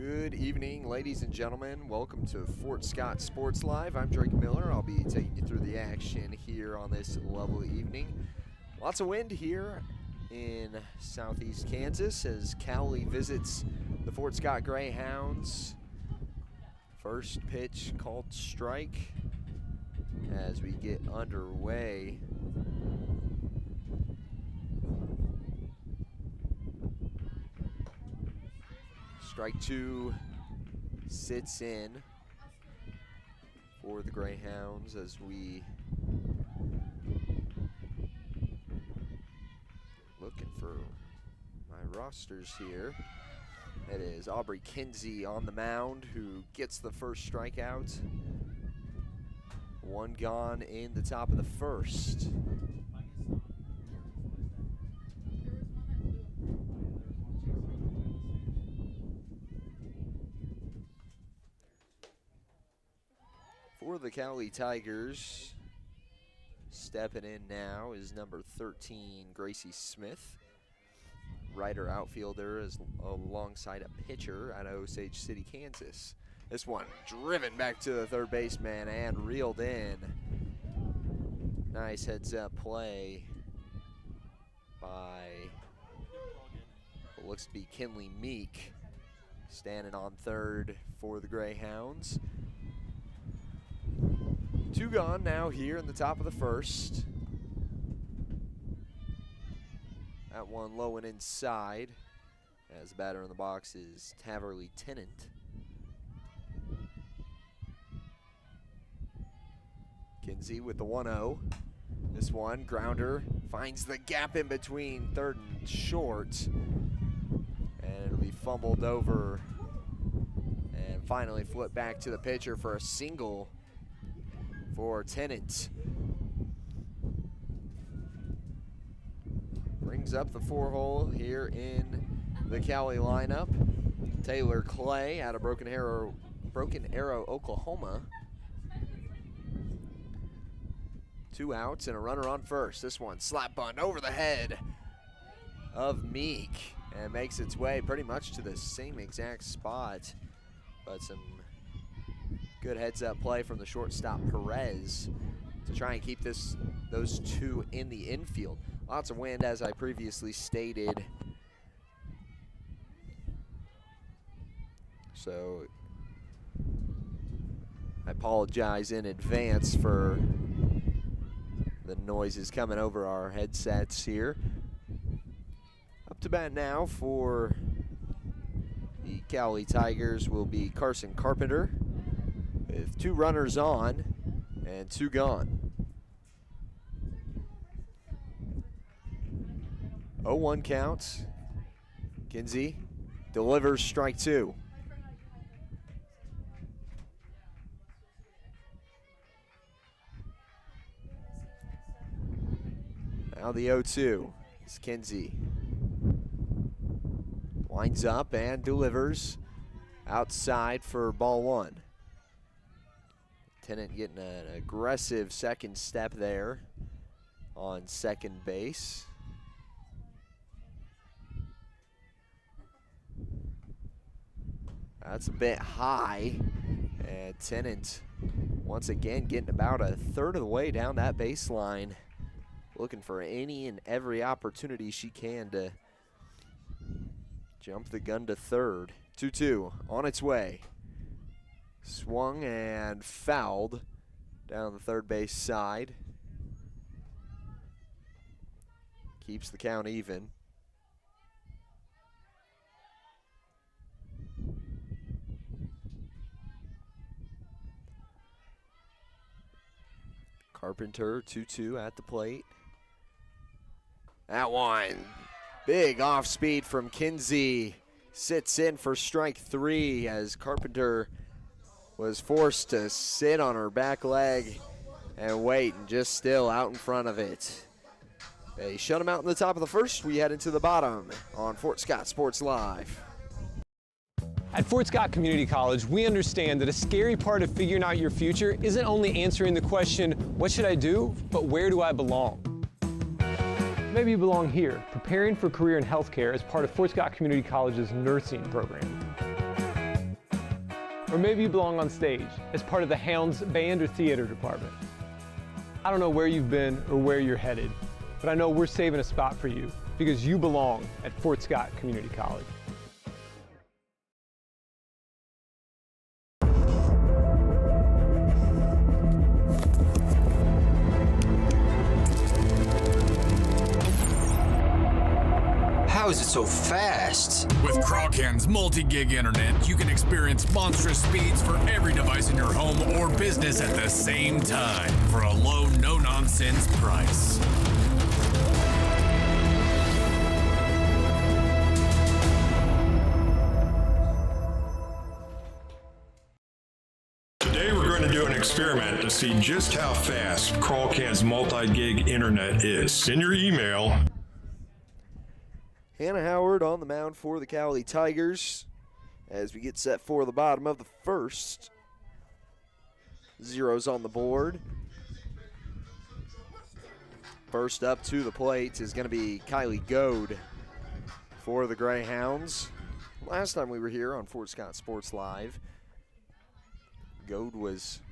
Good evening, ladies and gentlemen. Welcome to Fort Scott Sports Live. I'm Drake Miller. I'll be taking you through the action here on this lovely evening. Lots of wind here in southeast Kansas as Cowley visits the Fort Scott Greyhounds. First pitch called strike as we get underway. Strike two sits in for the Greyhounds as we looking for my rosters here. It is Aubrey Kinsey on the mound who gets the first strikeout. One gone in the top of the first. For the Cowley Tigers, stepping in now is number 13, Gracie Smith. Righter outfielder is alongside a pitcher out of Osage City, Kansas. This one driven back to the third baseman and reeled in. Nice heads-up play by what looks to be Kinley Meek, standing on third for the Greyhounds. Two gone now here in the top of the first. That one low and inside as the batter in the box is Taverly Tennant. Kinsey with the 1-0. This one, grounder, finds the gap in between third and short. And it'll be fumbled over and finally flipped back to the pitcher for a single for Tennant. Brings up the 4-hole here in the Cowley lineup. Taylor Clay out of Broken Arrow, Oklahoma. 2 outs and a runner on first. This one slap bunt over the head of Meek and makes its way pretty much to the same exact spot, but some good heads-up play from the shortstop Perez to try and keep those two in the infield. Lots of wind, as I previously stated. So I apologize in advance for the noises coming over our headsets here. Up to bat now for the Cowley Tigers will be Carson Carpenter, with 2 runners on and 2 gone. 0-1 count. Kinsey delivers strike 2. Now the 0-2 is Kinsey. Winds up and delivers outside for ball 1. Tennant getting an aggressive second step there on second base. That's a bit high, and Tennant once again getting about a third of the way down that baseline, looking for any and every opportunity she can to jump the gun to third. 2-2 on its way. Swung and fouled down the third base side. Keeps the count even. Carpenter 2-2 at the plate. That one, big off speed from Kinsey, sits in for strike 3 as Carpenter was forced to sit on her back leg and wait and just still out in front of it. They shut him out in the top of the first. We head into the bottom on Fort Scott Sports Live. At Fort Scott Community College, we understand that a scary part of figuring out your future isn't only answering the question, what should I do, but where do I belong? Maybe you belong here, preparing for a career in healthcare as part of Fort Scott Community College's nursing program. Or maybe you belong on stage as part of the Hounds band or theater department. I don't know where you've been or where you're headed, but I know we're saving a spot for you because you belong at Fort Scott Community College. How is it so fast? With Crawcan's multi-gig internet, you can experience monstrous speeds for every device in your home or business at the same time for a low, no-nonsense price. Today we're going to do an experiment to see just how fast Crawcan's multi-gig internet is. In your email, Hannah Howard on the mound for the Cowley Tigers as we get set for the bottom of the first. Zeros on the board. First up to the plate is going to be Kylie Goad for the Greyhounds. Last time we were here on Fort Scott Sports Live, Goad was,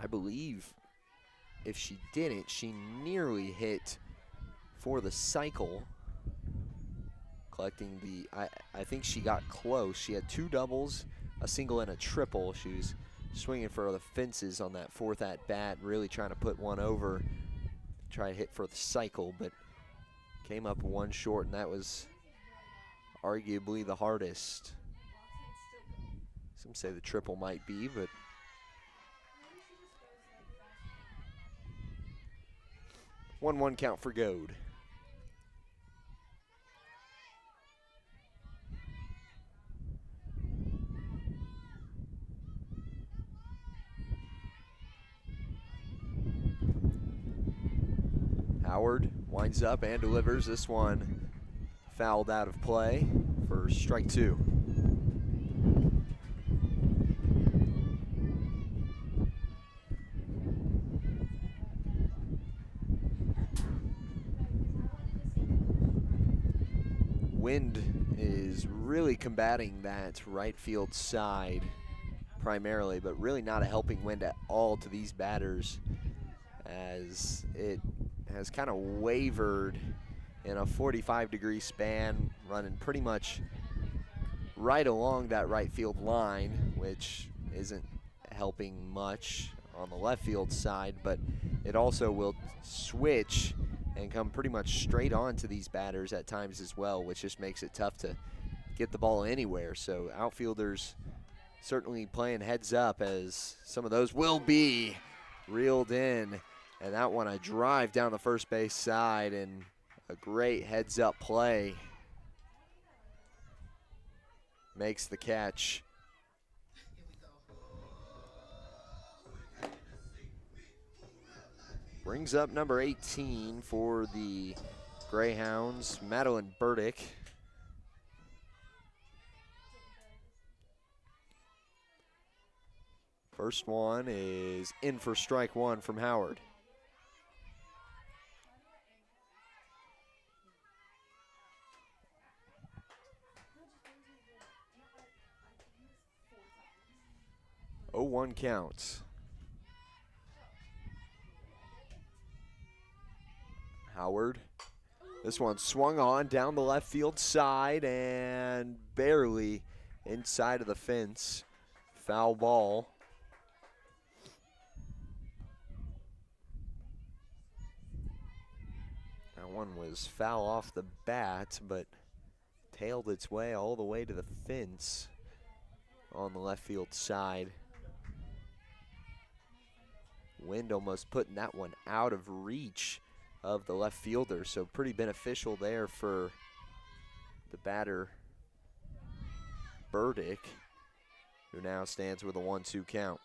I believe, if she didn't, she nearly hit for the cycle. Collecting the, I think she got close. She had 2 doubles, a single and a triple. She was swinging for the fences on that 4th at bat, really trying to put one over, try to hit for the cycle, but came up 1 short, and that was arguably the hardest. Some say the triple might be, but one count for Goad. Howard winds up and delivers. This one fouled out of play for strike 2. Wind is really combating that right field side primarily, but really not a helping wind at all to these batters, as it has kind of wavered in a 45-degree span, running pretty much right along that right field line, which isn't helping much on the left field side, but it also will switch and come pretty much straight on to these batters at times as well, which just makes it tough to get the ball anywhere. So outfielders certainly playing heads up, as some of those will be reeled in. And that one, a drive down the first base side, and a great heads up play makes the catch. Brings up number 18 for the Greyhounds, Madeline Burdick. First one is in for strike 1 from Howard. Oh, 1 count. Howard. This one swung on down the left field side and barely inside of the fence. Foul ball. That one was foul off the bat, but tailed its way all the way to the fence on the left field side. Wind almost putting that one out of reach of the left fielder, so pretty beneficial there for the batter, Burdick, who now stands with a 1-2 count.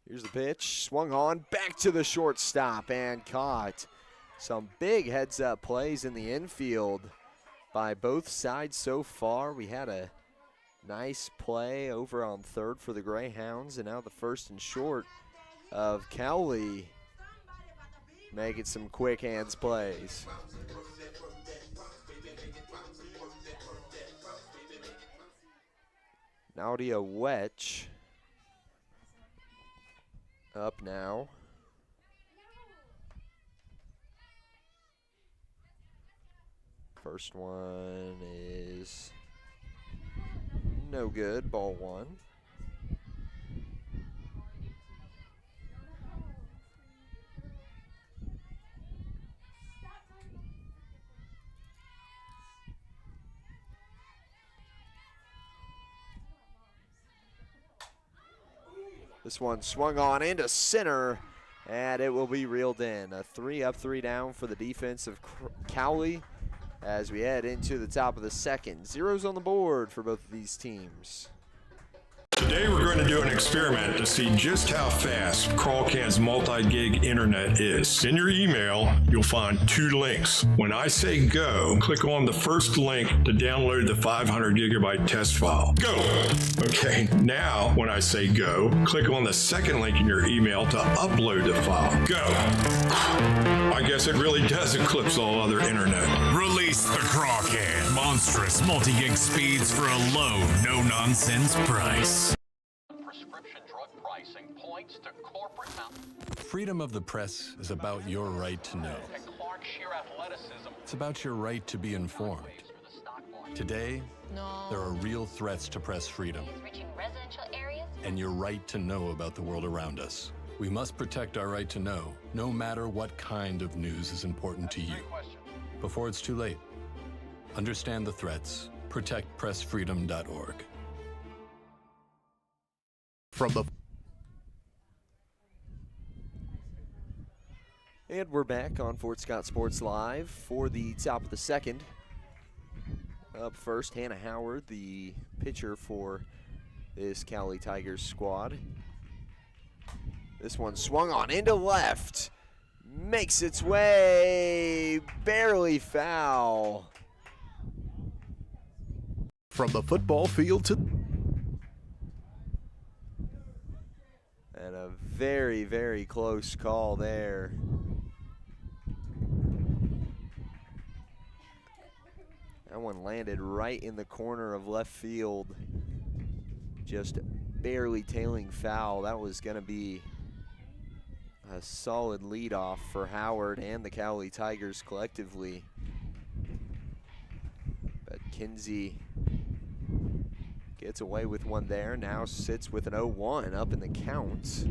Here's the pitch, swung on, back to the shortstop and caught. Some big heads-up plays in the infield by both sides so far. We had a Nice play over on third for the Greyhounds, and now the first and short of Cowley making some quick hands plays. Nadia Wetch up now. First one is no good, ball one. This one swung on into center, and it will be reeled in. A 3 up, 3 down for the defense of Cowley as we head into the top of the second. Zeros on the board for both of these teams. Today we're going to do an experiment to see just how fast CrawlCan's multi-gig internet is. In your email, you'll find 2 links. When I say go, click on the first link to download the 500 gigabyte test file. Go! Okay, now when I say go, click on the second link in your email to upload the file. Go! I guess it really does eclipse all other internet. Release the CrawlCan. Monstrous multi-gig speeds for a low, no-nonsense price. Prescription drug pricing points to corporate Freedom of the press is about your right to know. and Clark sheer athleticism. It's about your right to be informed. For the stock market. Today, there are real threats to press freedom Reaching residential areas? and your right to know about the world around us. We must protect our right to know, no matter what kind of news is important to you. Before it's too late, understand the threats. ProtectPressFreedom.org. And we're back on Fort Scott Sports Live for the top of the second. Up first, Hannah Howard, the pitcher for this Cowley Tigers squad. This one swung on into left. Makes its way, barely foul. From the football field to... And a very, very close call there. That one landed right in the corner of left field. Just barely tailing foul. That was going to be a solid leadoff for Howard and the Cowley Tigers collectively. But Kinsey gets away with one there. Now sits with an 0-1 up in the count.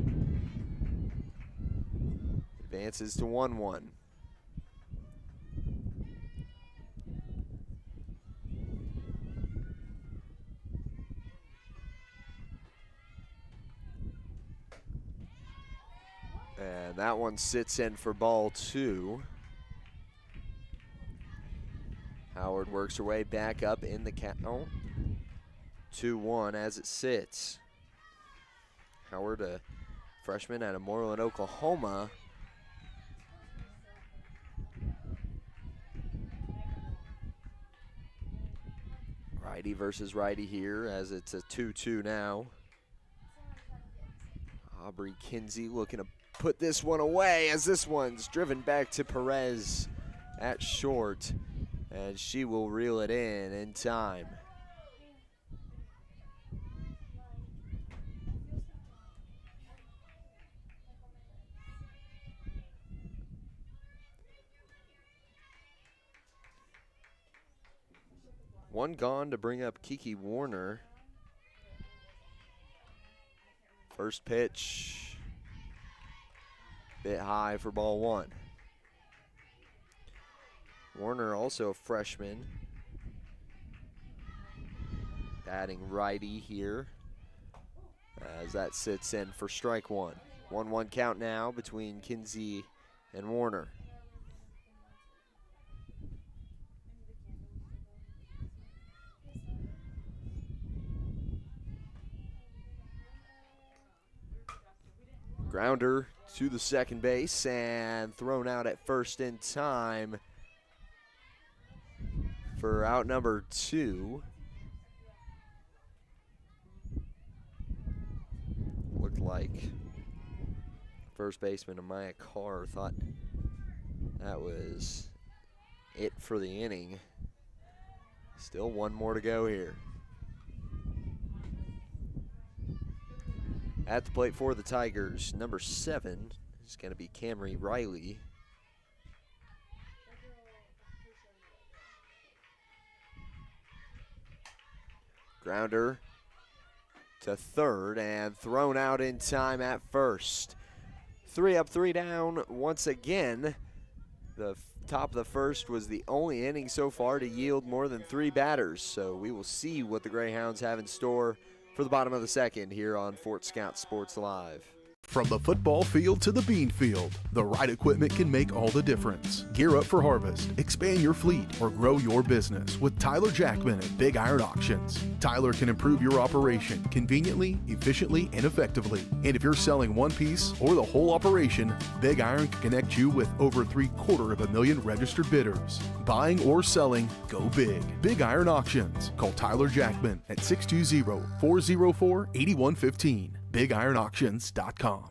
Advances to 1-1. And that one sits in for ball 2. Howard works her way back up in the count. 2-1 as it sits. Howard, a freshman out of Moreland, Oklahoma. Righty versus righty here as it's a 2-2 now. Aubrey Kinsey looking to put this one away as this one's driven back to Perez at short, and she will reel it in time. One gone to bring up Kiki Warner. First pitch, bit high for ball 1. Warner, also a freshman, batting righty here as that sits in for strike 1. 1-1 count now between Kinsey and Warner. Grounder to the second base and thrown out at first in time for out number 2. like first baseman Amaya Carr thought that was it for the inning. Still one more to go here. At the plate for the Tigers, number 7 is going to be Camry Riley. Grounder to third and thrown out in time at first. 3 up, 3 down once again. The top of the first was the only inning so far to yield more than 3 batters, so we will see what the Greyhounds have in store for the bottom of the second here on Fort Scott Sports Live. From the football field to the bean field, the right equipment can make all the difference. Gear up for harvest, expand your fleet, or grow your business with Tyler Jackman at Big Iron Auctions. Tyler can improve your operation conveniently, efficiently, and effectively. And if you're selling one piece or the whole operation, Big Iron can connect you with over 750,000 registered bidders. Buying or selling, go big. Big Iron Auctions. Call Tyler Jackman at 620-404-8115. BigIronAuctions.com.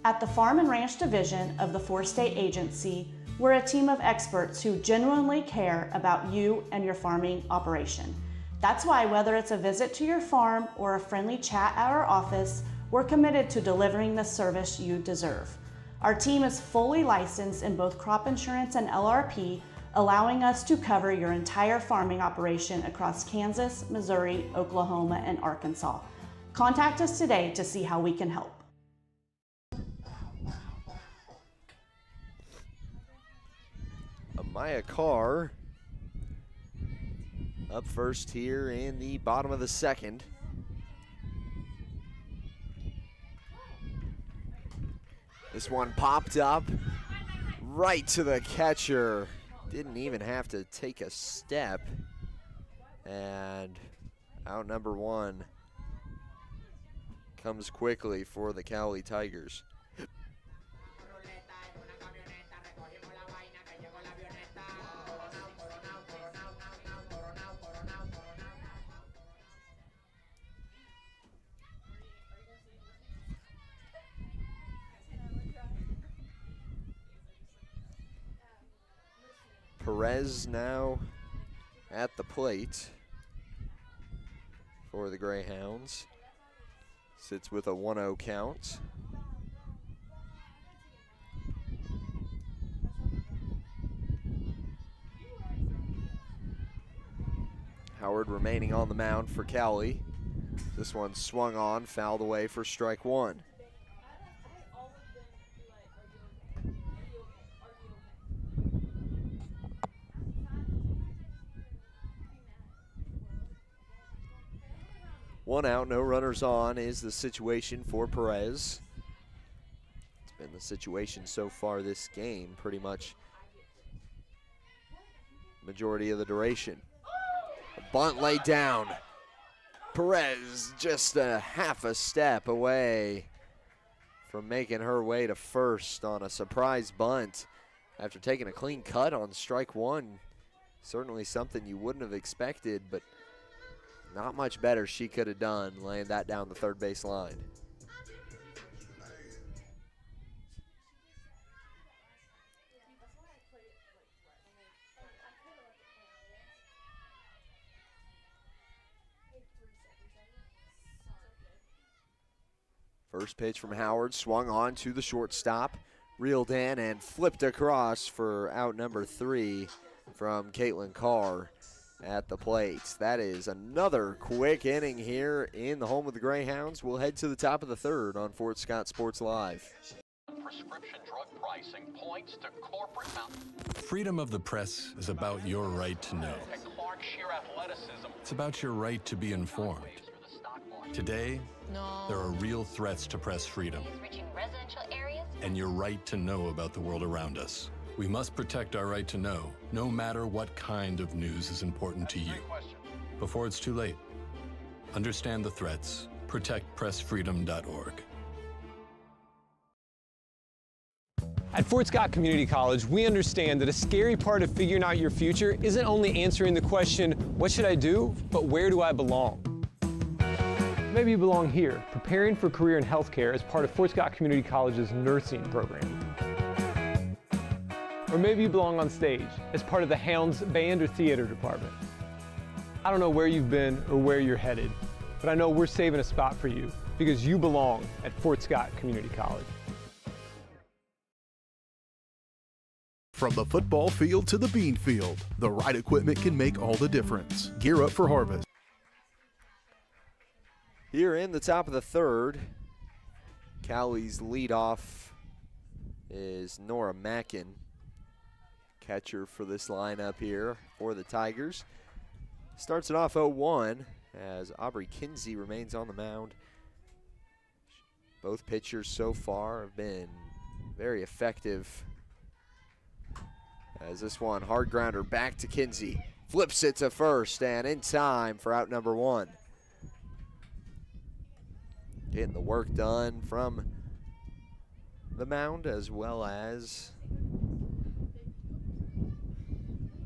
At the Farm and Ranch Division of the Four-State Agency, we're a team of experts who genuinely care about you and your farming operation. That's why whether it's a visit to your farm or a friendly chat at our office, we're committed to delivering the service you deserve. Our team is fully licensed in both crop insurance and LRP, allowing us to cover your entire farming operation across Kansas, Missouri, Oklahoma, and Arkansas. Contact us today to see how we can help. Amaya Carr up first here in the bottom of the second. This one popped up right to the catcher. Didn't even have to take a step. And out number 1 comes quickly for the Cowley Tigers. Perez now at the plate for the Greyhounds. Sits with a 1-0 count. Howard remaining on the mound for Cowley. This one swung on, fouled away for strike 1. One out, no runners on is the situation for Perez. It's been the situation so far this game, pretty much majority of the duration. A bunt laid down. Perez just a half a step away from making her way to first on a surprise bunt after taking a clean cut on strike 1. Certainly something you wouldn't have expected, but not much better she could have done, laying that down the third base line. First pitch from Howard, swung on to the shortstop, reeled in and flipped across for out number 3 from Caitlin Carr at the plate. That is another quick inning here in the home of the Greyhounds. We'll head to the top of the third on Fort Scott Sports Live. Prescription drug pricing points to corporate Freedom of the press is about your right to know. It's about your right to be informed. Today, there are real threats to press freedom and your right to know about the world around us. We must protect our right to know, no matter what kind of news is important to you. Before it's too late, understand the threats. ProtectPressFreedom.org. At Fort Scott Community College, we understand that a scary part of figuring out your future isn't only answering the question, what should I do, but where do I belong? Maybe you belong here, preparing for a career in healthcare as part of Fort Scott Community College's nursing program. Or maybe you belong on stage as part of the Hounds band or theater department. I don't know where you've been or where you're headed, but I know we're saving a spot for you because you belong at Fort Scott Community College. From the football field to the bean field, the right equipment can make all the difference. Gear up for harvest. Here in the top of the third, Cowley's leadoff is Nora Mackin, catcher for this lineup here for the Tigers. Starts it off 0-1 as Aubrey Kinsey remains on the mound. Both pitchers so far have been very effective. As this one, hard grounder back to Kinsey. Flips it to first and in time for out number one. Getting the work done from the mound as well as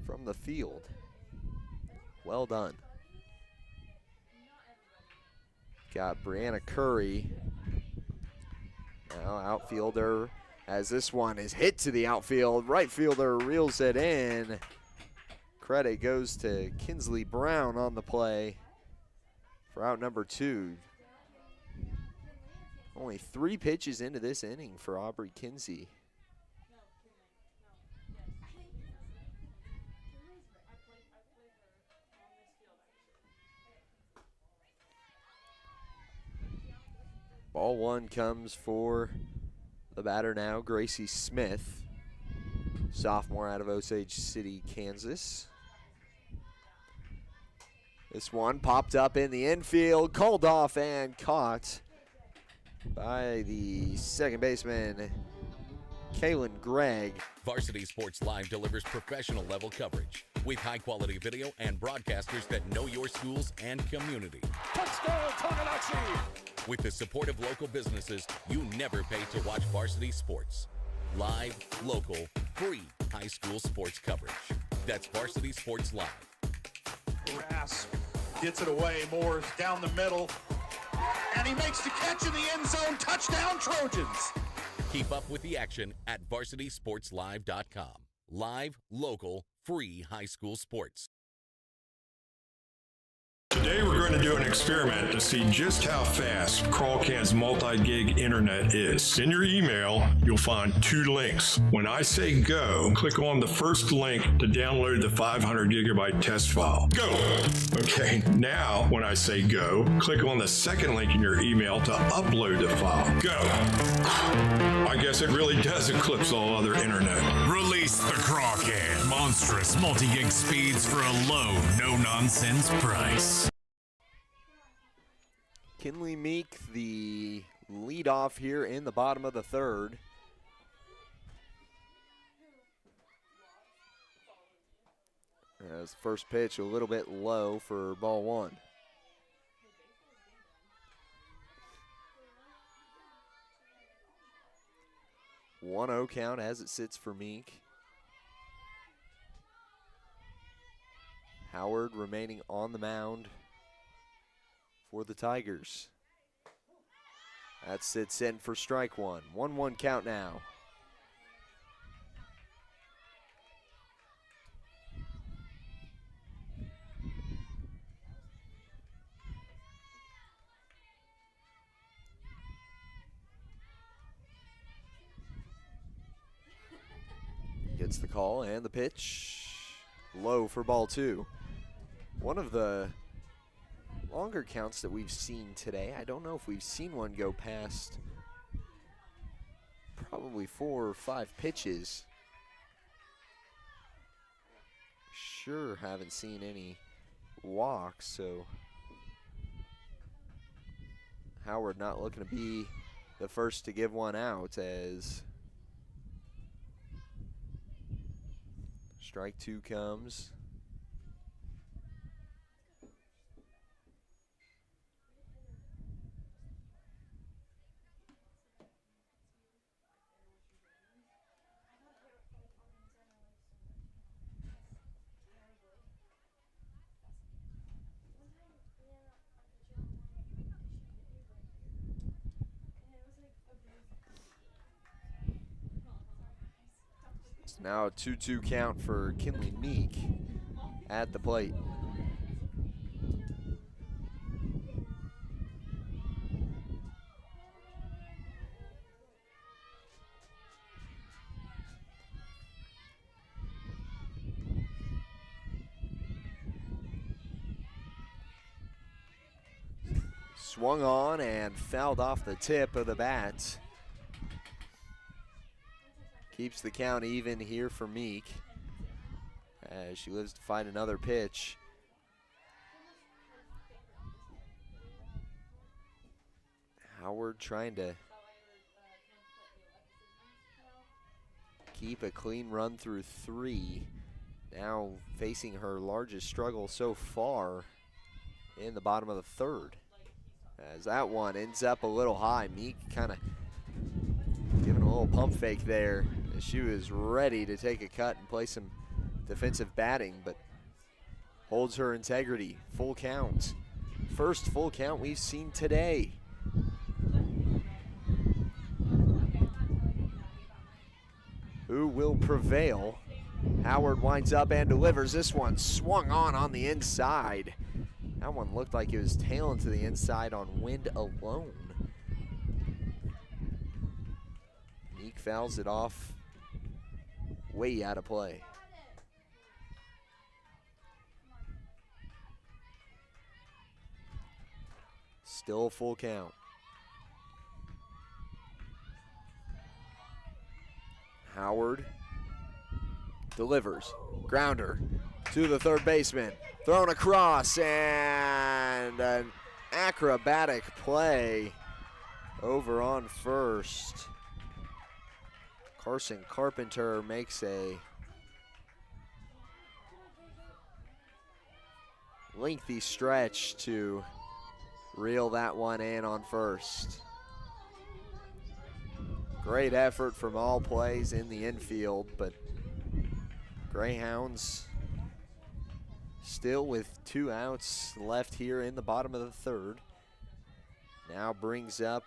from the field. Well done. Got Brianna Curry, now outfielder, as this one is hit to the outfield. Right fielder reels it in. Credit goes to Kinsley Brown on the play for out number two. Only 3 pitches into this inning for Aubrey Kinsey. Ball one comes for the batter now, Gracie Smith, sophomore out of Osage City, Kansas. This one popped up in the infield, called off and caught by the second baseman, Kaylin Gregg. Varsity Sports Live delivers professional level coverage with high quality video and broadcasters that know your schools and community. Touchdown, Tonganoxie! With the support of local businesses, you never pay to watch varsity sports. Live, local, free high school sports coverage. That's Varsity Sports Live. Rasp gets it away. Moore's down the middle. And he makes the catch in the end zone. Touchdown, Trojans. Keep up with the action at varsitysportslive.com. Live, local, free high school sports. Today we're going to do an experiment to see just how fast CrawlCan's multi-gig internet is. In your email, you'll find 2 links. When I say go, click on the first link to download the 500 gigabyte test file. Go! Okay, now when I say go, click on the second link in your email to upload the file. Go! I guess it really does eclipse all other internet. Release the CrawlCan. Monstrous multi-gig speeds for a low, no-nonsense price. Kinley Meek, the leadoff here in the bottom of the third. As first pitch a little bit low for ball one. One 0 count as it sits for Meek. Howard remaining on the mound for the Tigers. That sits in for strike one. 1-1 count now. Gets the call and the pitch. Low for ball two. One of the longer counts that we've seen today. I don't know if we've seen one go past probably 4 or 5 pitches. Sure haven't seen any walks, so Howard not looking to be the first to give one out as strike two comes. It's now a 2-2 count for Kinley Meek at the plate. Swung on and fouled off the tip of the bat. Keeps the count even here for Meek as she lives to find another pitch. Howard trying to keep a clean run through 3. Now facing her largest struggle so far in the bottom of the 3rd. As that one ends up a little high. Meek kind of giving a little pump fake there as she was ready to take a cut and play some defensive batting, but holds her integrity. Full count. First full count we've seen today. Who will prevail? Howard winds up and delivers. This one swung on the inside. That one looked like it was tailing to the inside on wind alone. Meek fouls it off way out of play. Still full count. Howard delivers. Grounder to the third baseman. Thrown across, and an acrobatic play over on first. Carson Carpenter makes a lengthy stretch to reel that one in on first. Great effort from all plays in the infield, but Greyhounds still with 2 outs left here in the bottom of the 3rd. Now brings up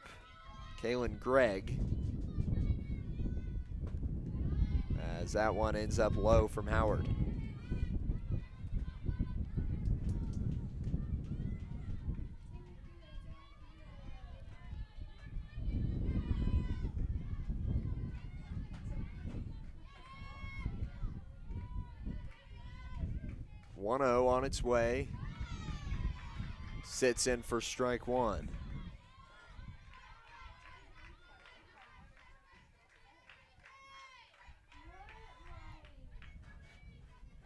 Kaylin Gregg as that one ends up low from Howard. One-0 on its way. Sits in for strike one.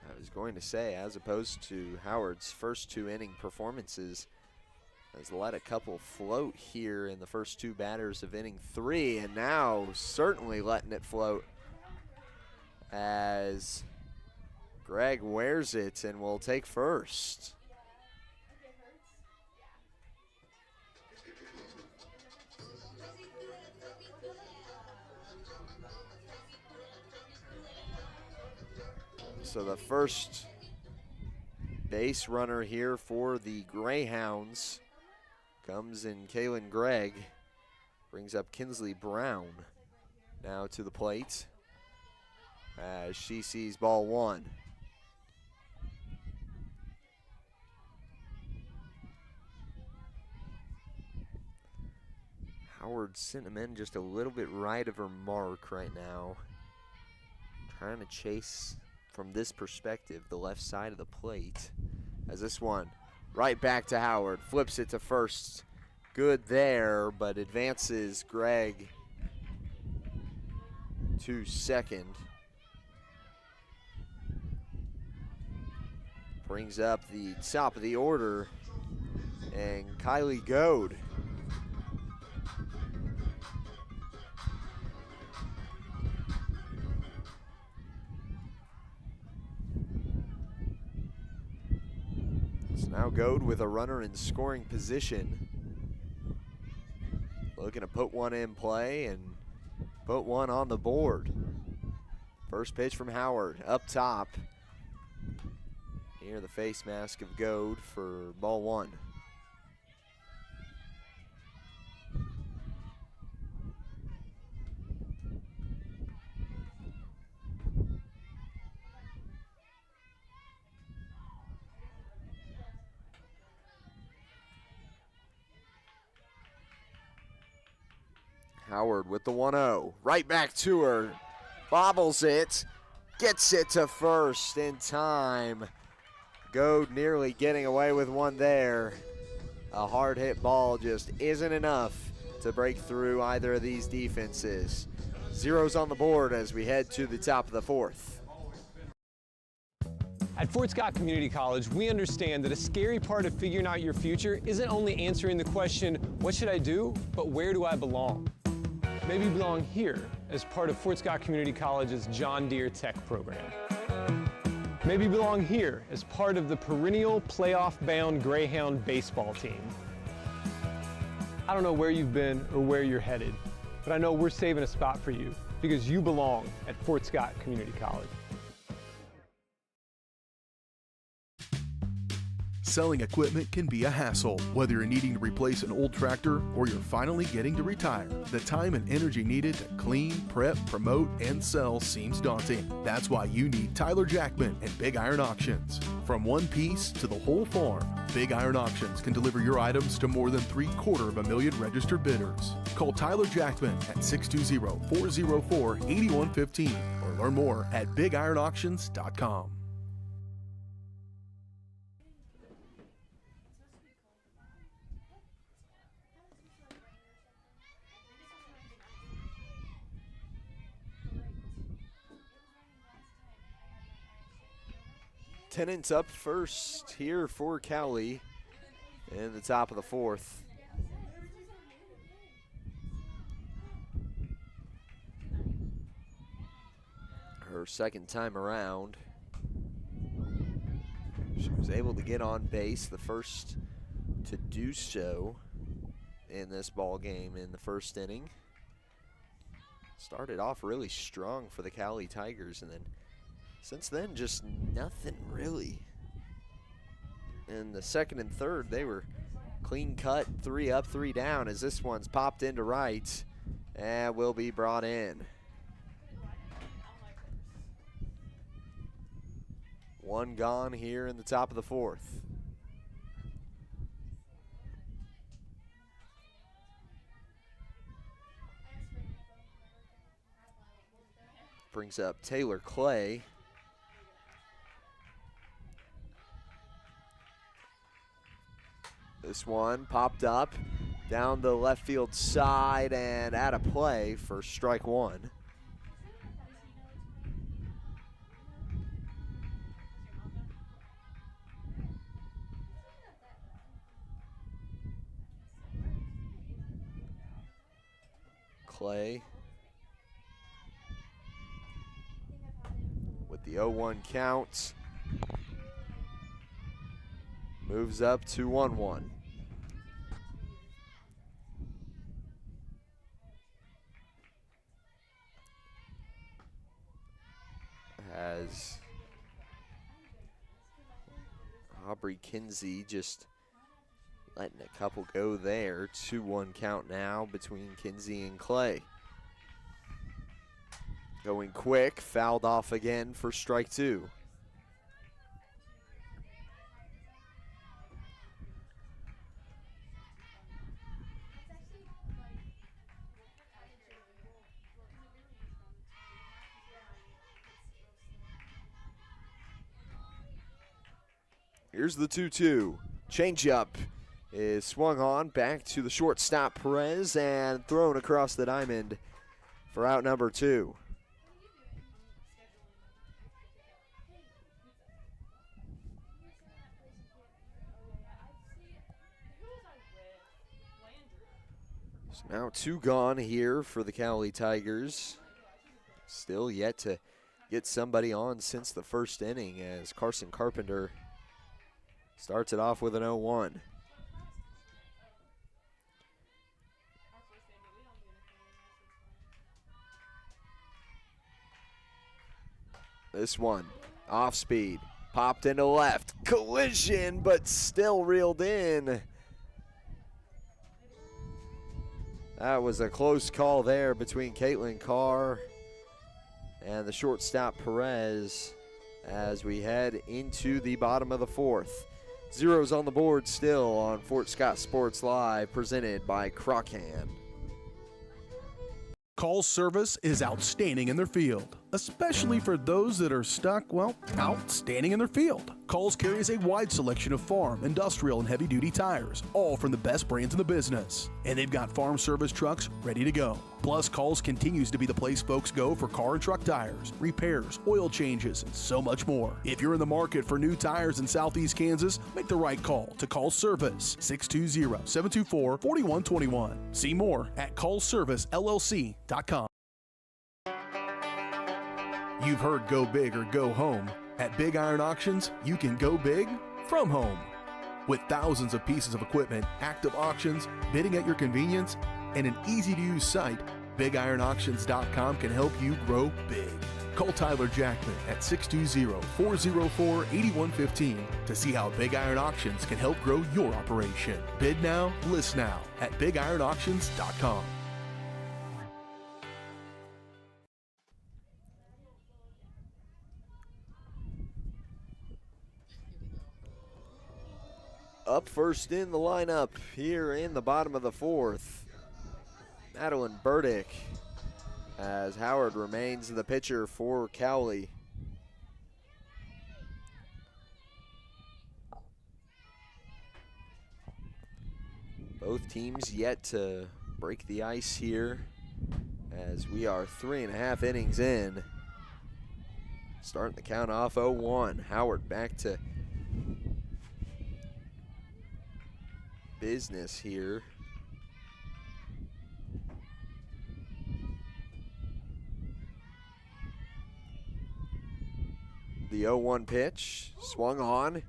I was going to say, as opposed to Howard's first 2 inning performances, has let a couple float here in the first 2 batters of inning 3, and now certainly letting it float as Gregg wears it and will take first. So the first base runner here for the Greyhounds comes in Kaylin Gregg. Brings up Kinsley Brown now to the plate as she sees ball 1. Howard sent him in just a little bit right of her mark right now. Trying to chase from this perspective the left side of the plate. As this one right back to Howard. Flips it to first. Good there, but advances Gregg to second. Brings up the top of the order, and Kylie Goad. So now Goad with a runner in scoring position. Looking to put one in play and put one on the board. First pitch from Howard, up top. Near the face mask of Goad for ball 1. Howard with the 1-0. Right back to her. Bobbles it. Gets it to first in time. Goad nearly getting away with one there. A hard hit ball just isn't enough to break through either of these defenses. Zeros on the board as we head to the top of the fourth. At Fort Scott Community College, we understand that a scary part of figuring out your future isn't only answering the question, what should I do, but where do I belong? Maybe you belong here as part of Fort Scott Community College's John Deere Tech program. Maybe you belong here as part of the perennial playoff-bound Greyhound baseball team. I don't know where you've been or where you're headed, but I know we're saving a spot for you because you belong at Fort Scott Community College. Selling equipment can be a hassle, whether you're needing to replace an old tractor or you're finally getting to retire. The time and energy needed to clean, prep, promote, and sell seems daunting. That's why you need Tyler Jackman and Big Iron Auctions. From one piece to the whole farm, Big Iron Auctions can deliver your items to more than 750,000 registered bidders. Call Tyler Jackman at 620-404-8115 or learn more at BigIronAuctions.com. Tennant's up first here for Cowley in the top of the fourth. Her second time around. She was able to get on base, the first to do so in this ball game in the first inning. Started off really strong for the Cowley Tigers, and then since then, just nothing really. In the second and third, they were clean cut, 3 up, 3 down, as this one's popped into right and will be brought in. One gone here in the top of the fourth. Brings up Taylor Clay. This one popped up down the left field side and out of play for strike one. Clay with the 0-1 count. Moves up to 1-1. As Aubrey Kinsey just letting a couple go there. 2-1 count now between Kinsey and Clay. Going quick, fouled off again for strike two. Here's the 2-2. Changeup is swung on back to the shortstop Perez and thrown across the diamond for out number 2. So now 2 gone here for the Cowley Tigers. Still yet to get somebody on since the first inning as Carson Carpenter starts it off with an 0-1. This one, off speed, popped into left, collision, but still reeled in. That was a close call there between Caitlin Carr and the shortstop Perez as we head into the bottom of the fourth. Zeros on the board still on Fort Scott Sports Live, presented by Crockhand. Call's service is outstanding in their field, especially for those that are stuck, well, outstanding in their field. Call's carries a wide selection of farm, industrial, and heavy-duty tires, all from the best brands in the business. And they've got farm service trucks ready to go. Plus, Call's continues to be the place folks go for car and truck tires, repairs, oil changes, and so much more. If you're in the market for new tires in Southeast Kansas, make the right call to Call's Service, 620-724-4121. See more at callservicellc.com. You've heard go big or go home. At Big Iron Auctions, you can go big from home. With thousands of pieces of equipment, active auctions, bidding at your convenience, and an easy-to-use site, BigIronAuctions.com can help you grow big. Call Tyler Jackman at 620-404-8115 to see how Big Iron Auctions can help grow your operation. Bid now, list now at BigIronAuctions.com. Up first in the lineup here in the bottom of the fourth, Madeline Burdick, as Howard remains the pitcher for Cowley. Both teams yet to break the ice here, as we are 3.5 innings in. Starting the count off 0-1. Howard back to business here. The 0-1 pitch, swung on,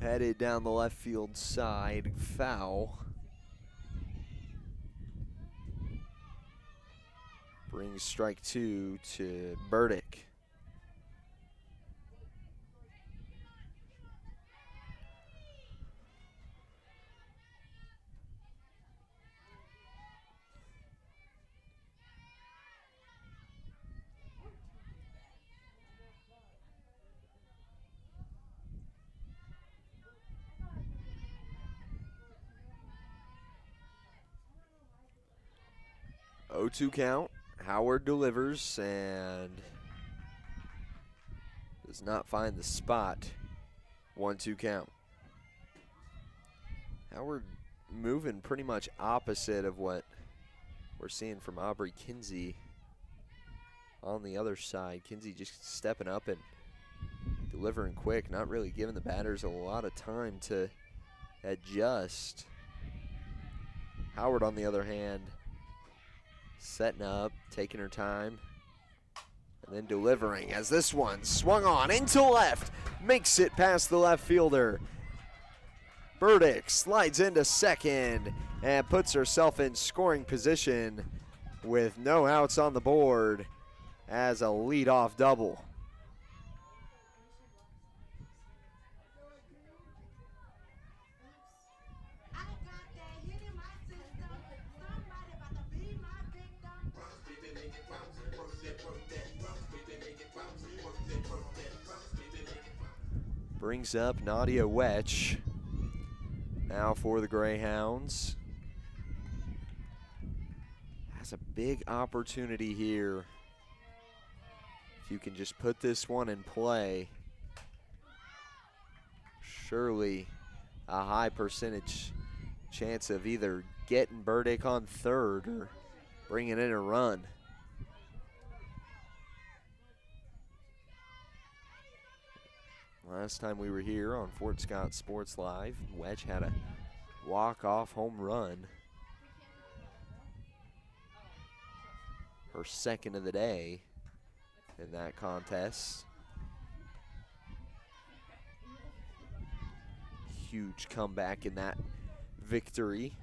headed down the left field side, foul. Brings strike two to Burdick. Oh, 2 count. Howard delivers and does not find the spot. 1-2 count. Howard moving pretty much opposite of what we're seeing from Aubrey Kinsey on the other side. Kinsey just stepping up and delivering quick, not really giving the batters a lot of time to adjust. Howard, on the other hand, setting up, taking her time, and then delivering as this one swung on into left, makes it past the left fielder. Burdick slides into second and puts herself in scoring position with no outs on the board as a leadoff double. Brings up Nadia Wetch now for the Greyhounds. Has a big opportunity here. If you can just put this one in play, surely a high percentage chance of either getting Burdick on third or bringing in a run. Last time we were here on Fort Scott Sports Live, Wedge had a walk-off home run. Her second of the day in that contest. Huge comeback in that victory.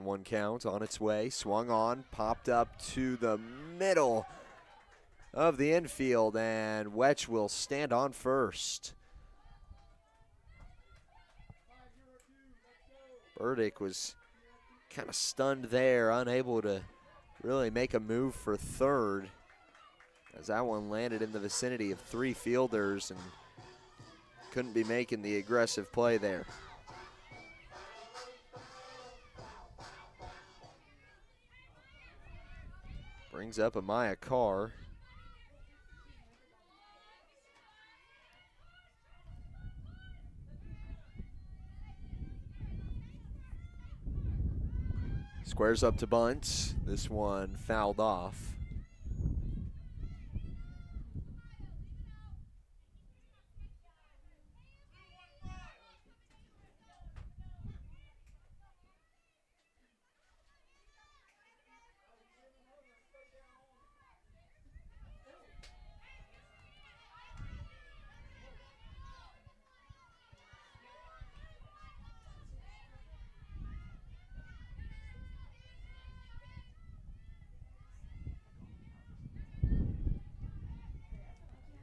One count on its way, swung on, popped up to the middle of the infield, and Wetch will stand on first. Burdick was kind of stunned there, unable to really make a move for third. as that one landed in the vicinity of 3 fielders and couldn't be making the aggressive play there. Brings up Amaya Carr. Squares up to bunt. This one fouled off.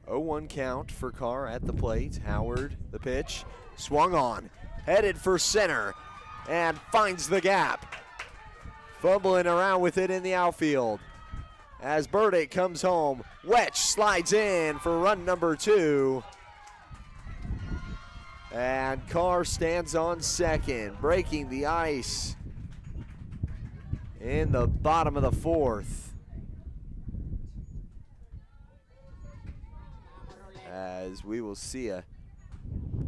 One count for Carr at the plate. Howard, the pitch, swung on, headed for center, and finds the gap. Fumbling around with it in the outfield. As Burdick comes home, Wetch slides in for run number 2. And Carr stands on second, breaking the ice in the bottom of the 4th. As we will see a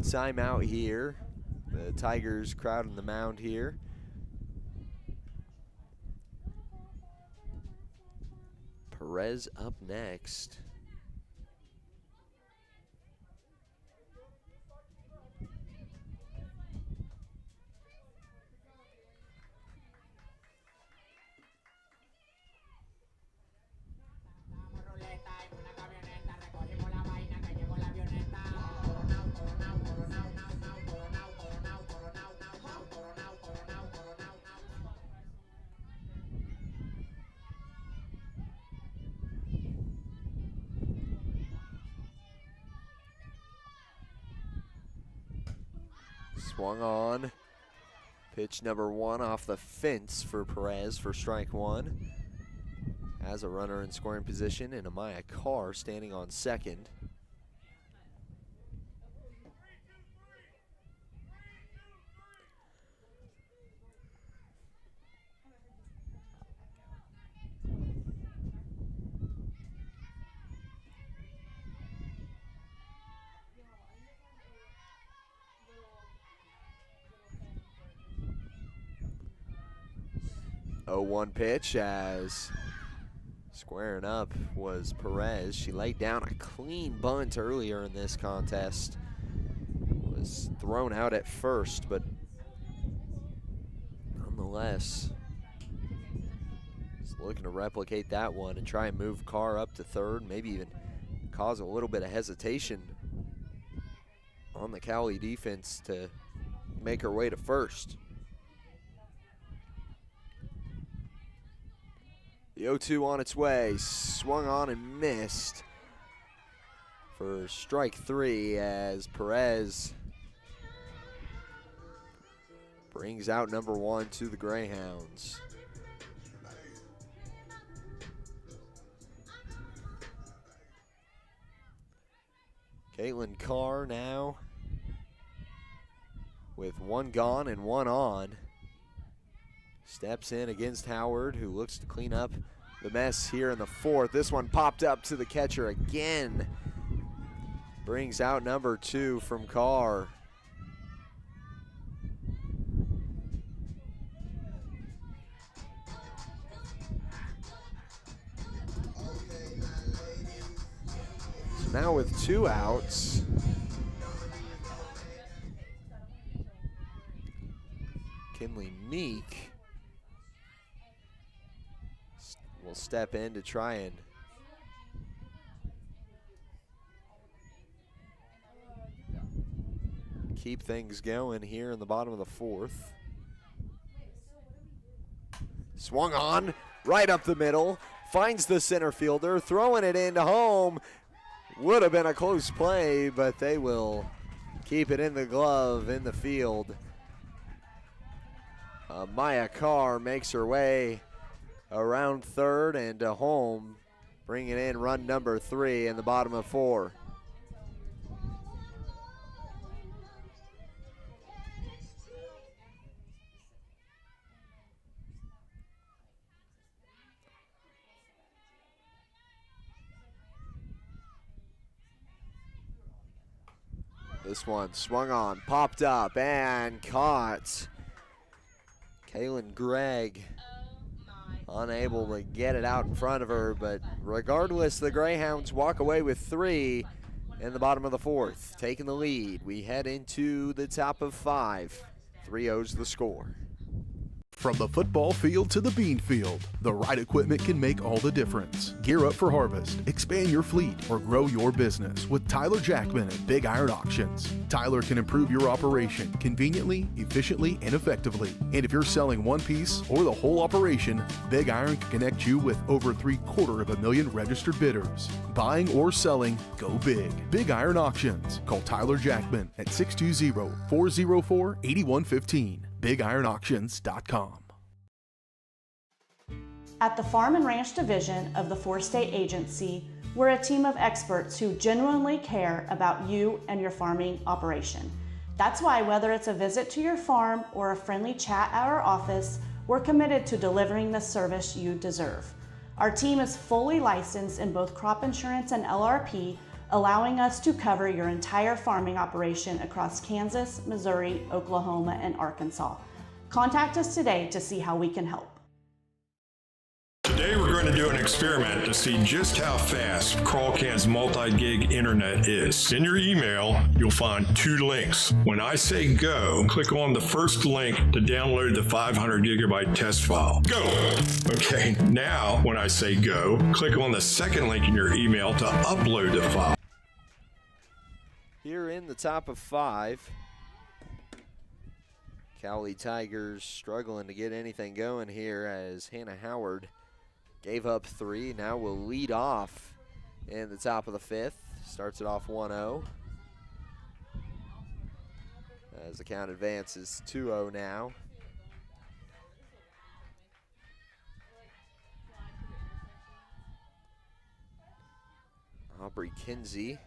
timeout here. The Tigers crowding the mound here. Perez up next. Swung on. Pitch number 1 off the fence for Perez for strike 1. Has a runner in scoring position, and Amaya Carr standing on second. One pitch as squaring up was Perez. She laid down a clean bunt earlier in this contest. Was thrown out at first, but nonetheless, just looking to replicate that one and try and move Carr up to third, maybe even cause a little bit of hesitation on the Cowley defense to make her way to first. The 0-2 on its way, swung on and missed for strike 3 as Perez brings out number 1 to the Greyhounds. Caitlin Carr now with 1 gone and 1 on. Steps in against Howard, who looks to clean up the mess here in the 4th. This one popped up to the catcher again. Brings out number 2 from Carr. So now with 2 outs, Kinley Meek will step in to try and keep things going here in the bottom of the 4th. Swung on, right up the middle, finds the center fielder, throwing it into home. Would have been a close play, but they will keep it in the glove in the field. Maya Carr makes her way around third and to home bringing in run number 3 in the bottom of 4. This one swung on, popped up, and caught. Kaylin Gregg unable to get it out in front of her, but regardless, the Greyhounds walk away with 3 in the bottom of the 4th, taking the lead. We head into the top of 5. 3-0's the score. From the football field to the bean field, the right equipment can make all the difference. Gear up for harvest, expand your fleet, or grow your business with Tyler Jackman at Big Iron Auctions. Tyler can improve your operation conveniently, efficiently, and effectively. And if you're selling one piece or the whole operation, Big Iron can connect you with over 750,000 registered bidders. Buying or selling, go big. Big Iron Auctions. Call Tyler Jackman at 620-404-8115. BigIronAuctions.com. At the Farm and Ranch Division of the Four-State Agency, we're a team of experts who genuinely care about you and your farming operation. That's why whether it's a visit to your farm or a friendly chat at our office, we're committed to delivering the service you deserve. Our team is fully licensed in both crop insurance and LRP, allowing us to cover your entire farming operation across Kansas, Missouri, Oklahoma, and Arkansas. Contact us today to see how we can help. Today we're going to do an experiment to see just how fast CrawlCan's multi-gig internet is. In your email, you'll find 2 links. When I say go, click on the first link to download the 500 gigabyte test file. Go! Okay, now when I say go, click on the second link in your email to upload the file. Here in the top of 5, Cowley Tigers struggling to get anything going here as Hannah Howard gave up 3. Now will lead off in the top of the 5th. Starts it off 1-0. As the count advances 2-0 now. Aubrey Kinsey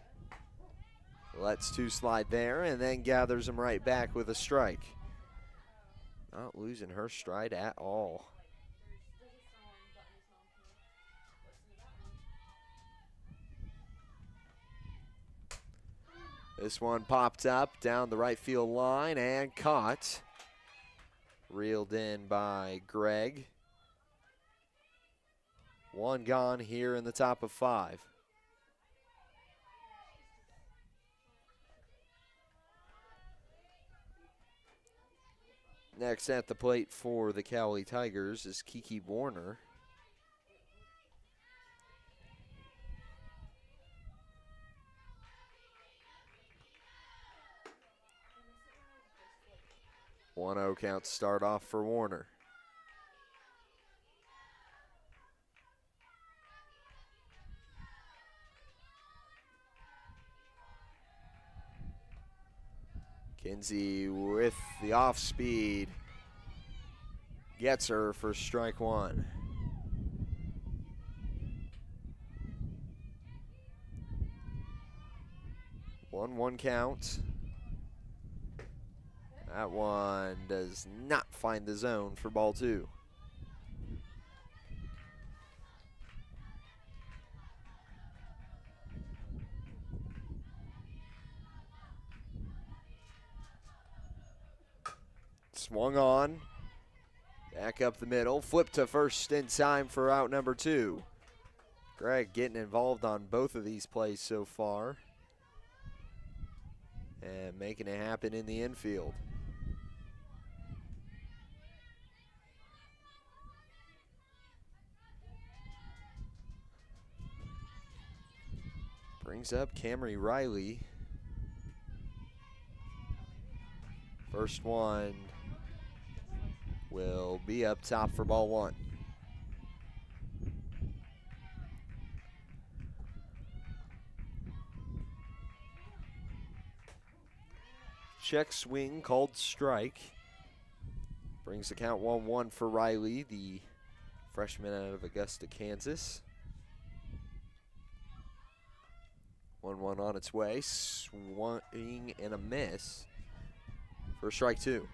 lets 2 slide there and then gathers them right back with a strike. Not losing her stride at all. This one popped up down the right field line and caught. Reeled in by Gregg. 1 gone here in the top of 5. Next at the plate for the Cowley Tigers is Kiki Warner. One 0 count to start off for Warner. Kinsey with the off speed gets her for strike 1. One count. That one does not find the zone for ball 2. Swung on, back up the middle, flip to first in time for out number 2. Gregg getting involved on both of these plays so far and making it happen in the infield. Brings up Camry Riley. First one will be up top for ball 1. Check swing called strike. Brings the count 1-1 for Riley, the freshman out of Augusta, Kansas. 1-1 on its way. Swing and a miss for strike 2.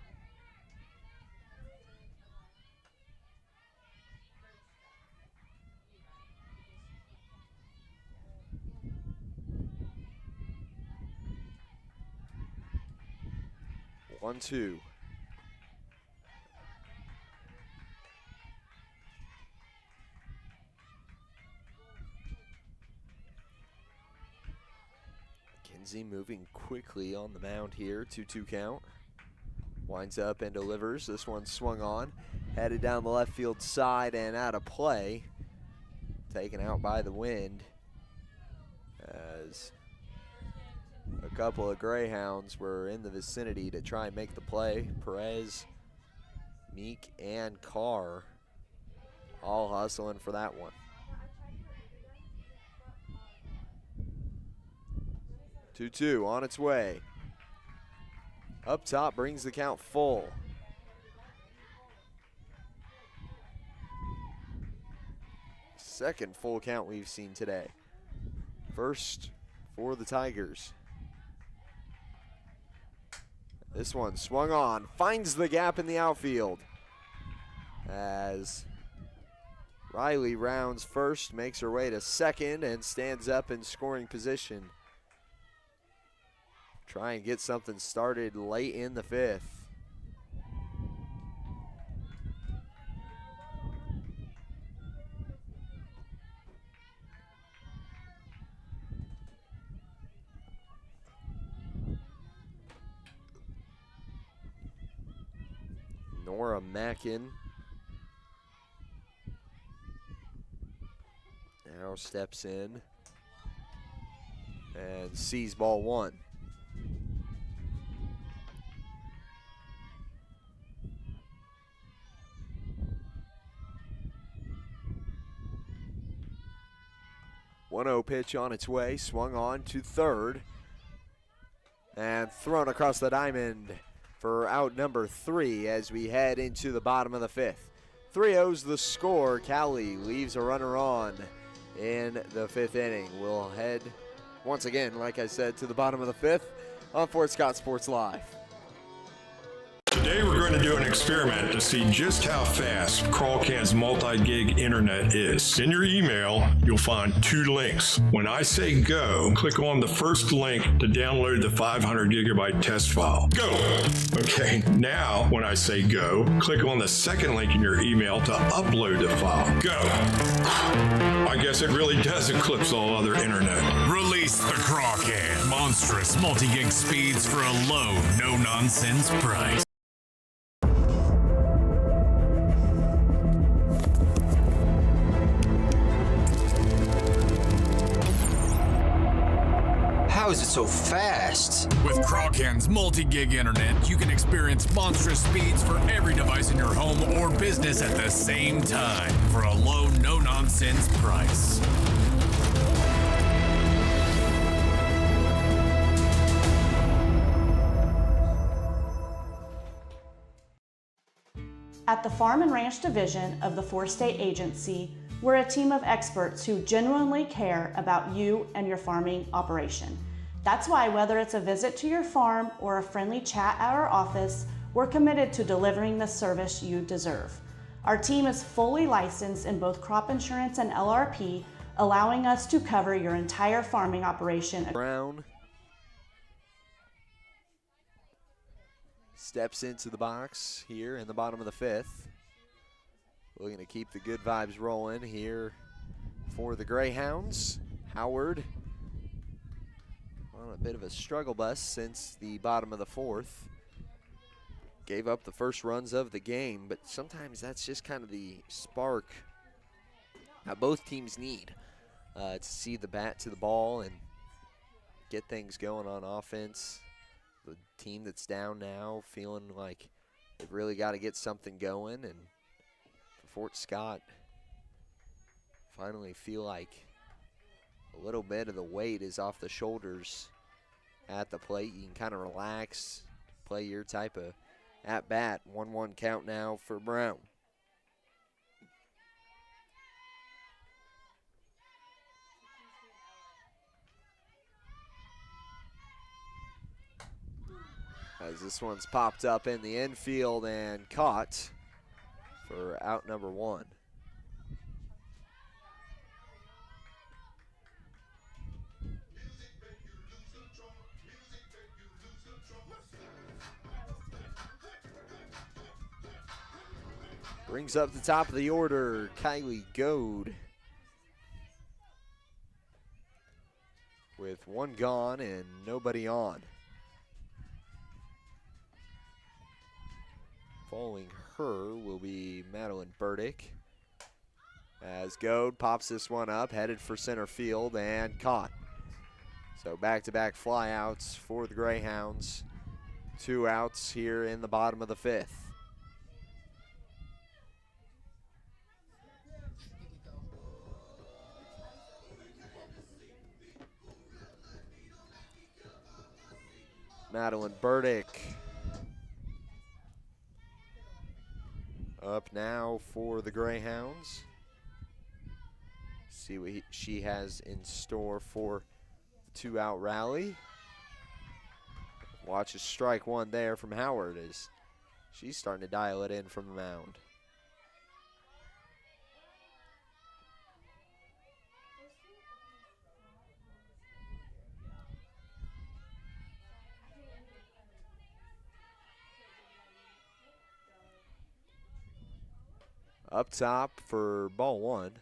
One, two. Kinsey moving quickly on the mound here. 2-2 count. Winds up and delivers. This one swung on. Headed down the left field side and out of play. Taken out by the wind. As a couple of Greyhounds were in the vicinity to try and make the play. Perez, Meek, and Carr all hustling for that one. 2-2 on its way. Up top brings the count full. Second full count we've seen today. First for the Tigers. This one swung on, finds the gap in the outfield. As Riley rounds first, makes her way to second, and stands up in scoring position. Try and get something started late in the 5th. Nora Mackin now steps in and sees ball 1. One-0 pitch on its way, swung on to third, and thrown across the diamond for out number 3 as we head into the bottom of the 5th. 3-0's the score. Cowley leaves a runner on in the 5th inning. We'll head once again, like I said, to the bottom of the 5th on Fort Scott Sports Live. Today we're going to do an experiment to see just how fast CrawlCan's multi-gig internet is. In your email, you'll find 2 links. When I say go, click on the first link to download the 500 gigabyte test file. Go! Okay, now when I say go, click on the second link in your email to upload the file. Go! I guess it really does eclipse all other internet. Release the CrawlCan. Monstrous multi-gig speeds for a low, no-nonsense price. How is it so fast? With CrawlCan's multi-gig internet, you can experience monstrous speeds for every device in your home or business at the same time for a low, no-nonsense price. At the Farm and Ranch Division of the 4-State Agency, we're a team of experts who genuinely care about you and your farming operation. That's why whether it's a visit to your farm or a friendly chat at our office, we're committed to delivering the service you deserve. Our team is fully licensed in both crop insurance and LRP, allowing us to cover your entire farming operation. Brown steps into the box here in the bottom of the 5th. Looking to keep the good vibes rolling here for the Greyhounds. Howard on a bit of a struggle bus since the bottom of the 4th. Gave up the first runs of the game, but sometimes that's just kind of the spark that both teams need to see the bat to the ball and get things going on offense. The team that's down now feeling like they've really got to get something going, and Fort Scott finally feel like a little bit of the weight is off the shoulders at the plate. You can kind of relax, play your type of at-bat. 1-1 count now for Brown. As this one's popped up in the infield and caught for out number 1. Brings up the top of the order, Cowley Goad, with 1 gone and nobody on. Following her will be Madeline Burdick, as Goad pops this one up, headed for center field and caught. So back-to-back flyouts for the Greyhounds. 2 outs here in the bottom of the 5th. Madeline Burdick up now for the Greyhounds. See what she has in store for the 2-out rally. Watch a strike 1 there from Howard as she's starting to dial it in from the mound. Up top for ball 1.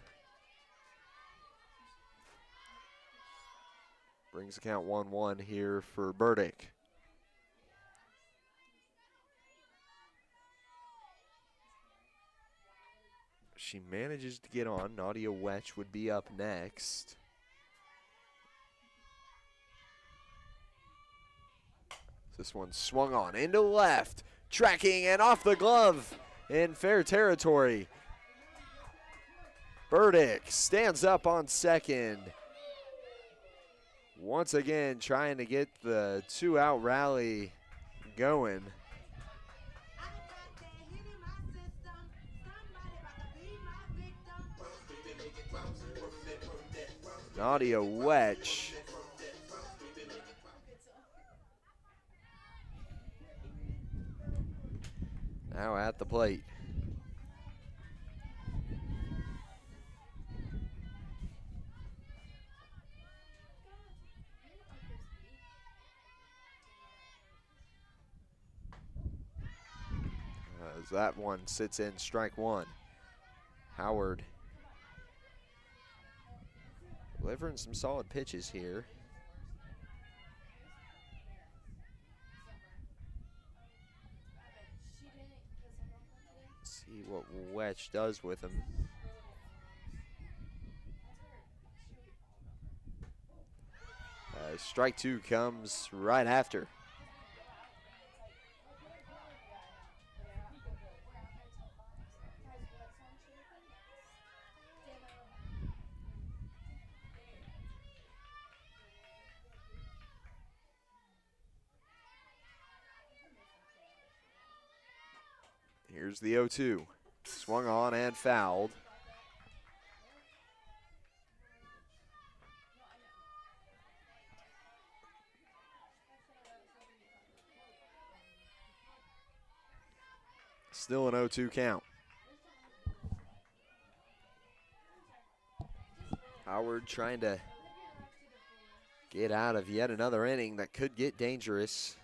Brings the count 1-1 here for Burdick. She manages to get on. Nadia Wetch would be up next. This one swung on into left, tracking and off the glove in fair territory. Burdick stands up on second. Once again, trying to get the 2-out rally going. Nadia Wetch. Now at the plate. As that one sits in strike 1. Howard delivering some solid pitches here. See what Wetch does with him. Strike 2 comes right after. Here's the 0-2. Swung on and fouled. Still an 0-2 count. Howard trying to get out of yet another inning that could get dangerous.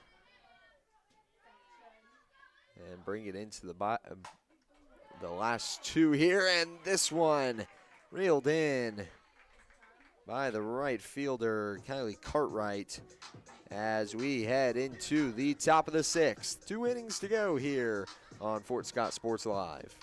And bring it into the last 2 here, and this one reeled in by the right fielder, Kylie Cartwright, as we head into the top of the 6th. 2 innings to go here on Fort Scott Sports Live.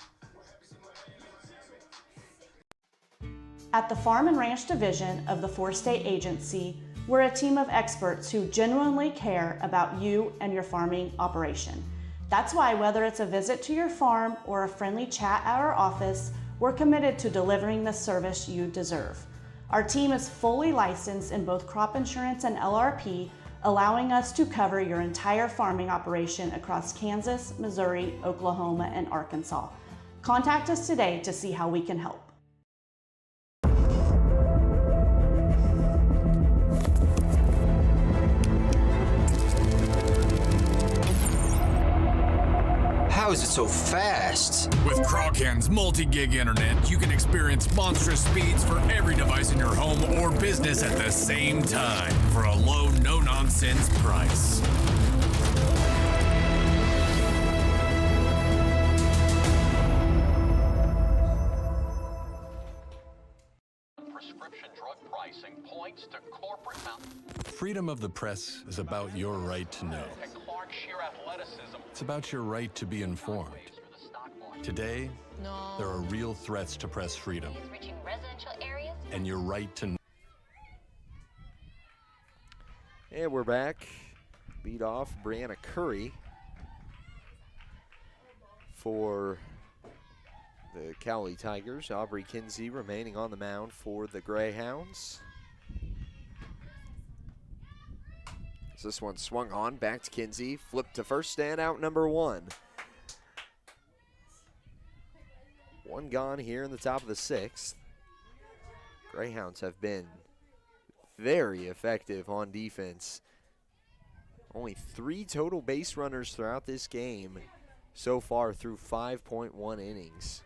At the Farm and Ranch Division of the Four State Agency, we're a team of experts who genuinely care about you and your farming operation. That's why whether it's a visit to your farm or a friendly chat at our office, we're committed to delivering the service you deserve. Our team is fully licensed in both crop insurance and LRP, allowing us to cover your entire farming operation across Kansas, Missouri, Oklahoma, and Arkansas. Contact us today to see how we can help. How is it so fast? With Crawcan's multi-gig internet, you can experience monstrous speeds for every device in your home or business at the same time for a low, no-nonsense price. Prescription drug pricing points to corporate Freedom of the press is about your right to know. and Clark sheer athleticism. It's about your right to be informed. Today, there are real threats to press freedom. Reaching residential areas. And your right to know. And we're back. Beat off Brianna Curry for the Cowley Tigers. Aubrey Kinsey remaining on the mound for the Greyhounds. As this one swung on, back to Kinsey, flipped to first, stand out number one. One gone here in the top of the sixth. Greyhounds have been very effective on defense. Only 3 total base runners throughout this game so far through 5.1 innings.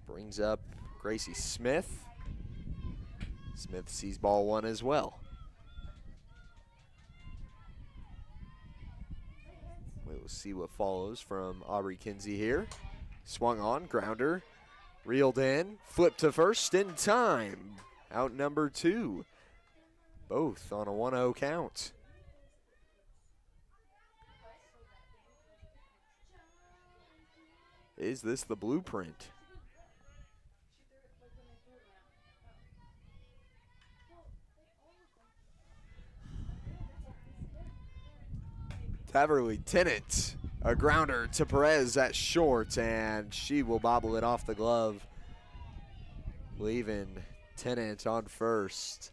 Brings up Gracie Smith. Smith sees ball one as well. We'll see what follows from Aubrey Kinsey here. Swung on, grounder, reeled in, flipped to first in time. Out number 2. Both on a 1-0 count. Is this the blueprint? Taverly Tennant, a grounder to Perez at short, and she will bobble it off the glove, leaving Tennant on first.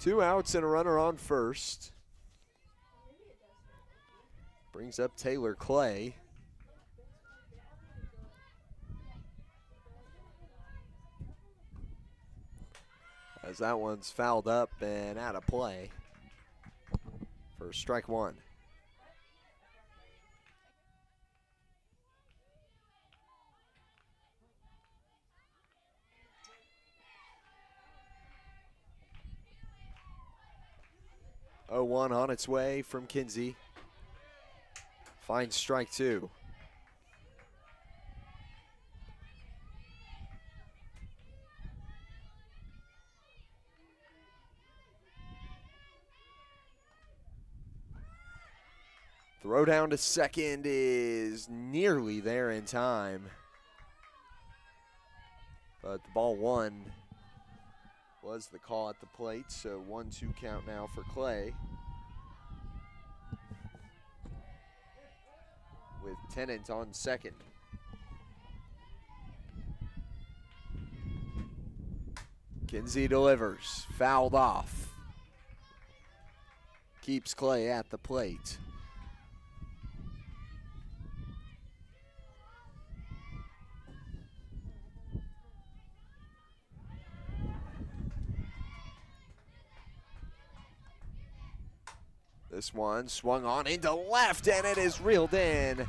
Two outs and a runner on first. Brings up Taylor Clay. As that one's fouled up and out of play for strike one. Oh, 1 on its way from Kinsey. Finds strike 2. Throw down to second is nearly there in time. But the ball one was the call at the plate, so 1-2 count now for Clay. With Tennant on second. Kinsey delivers, fouled off. Keeps Clay at the plate. This one swung on into left, and it is reeled in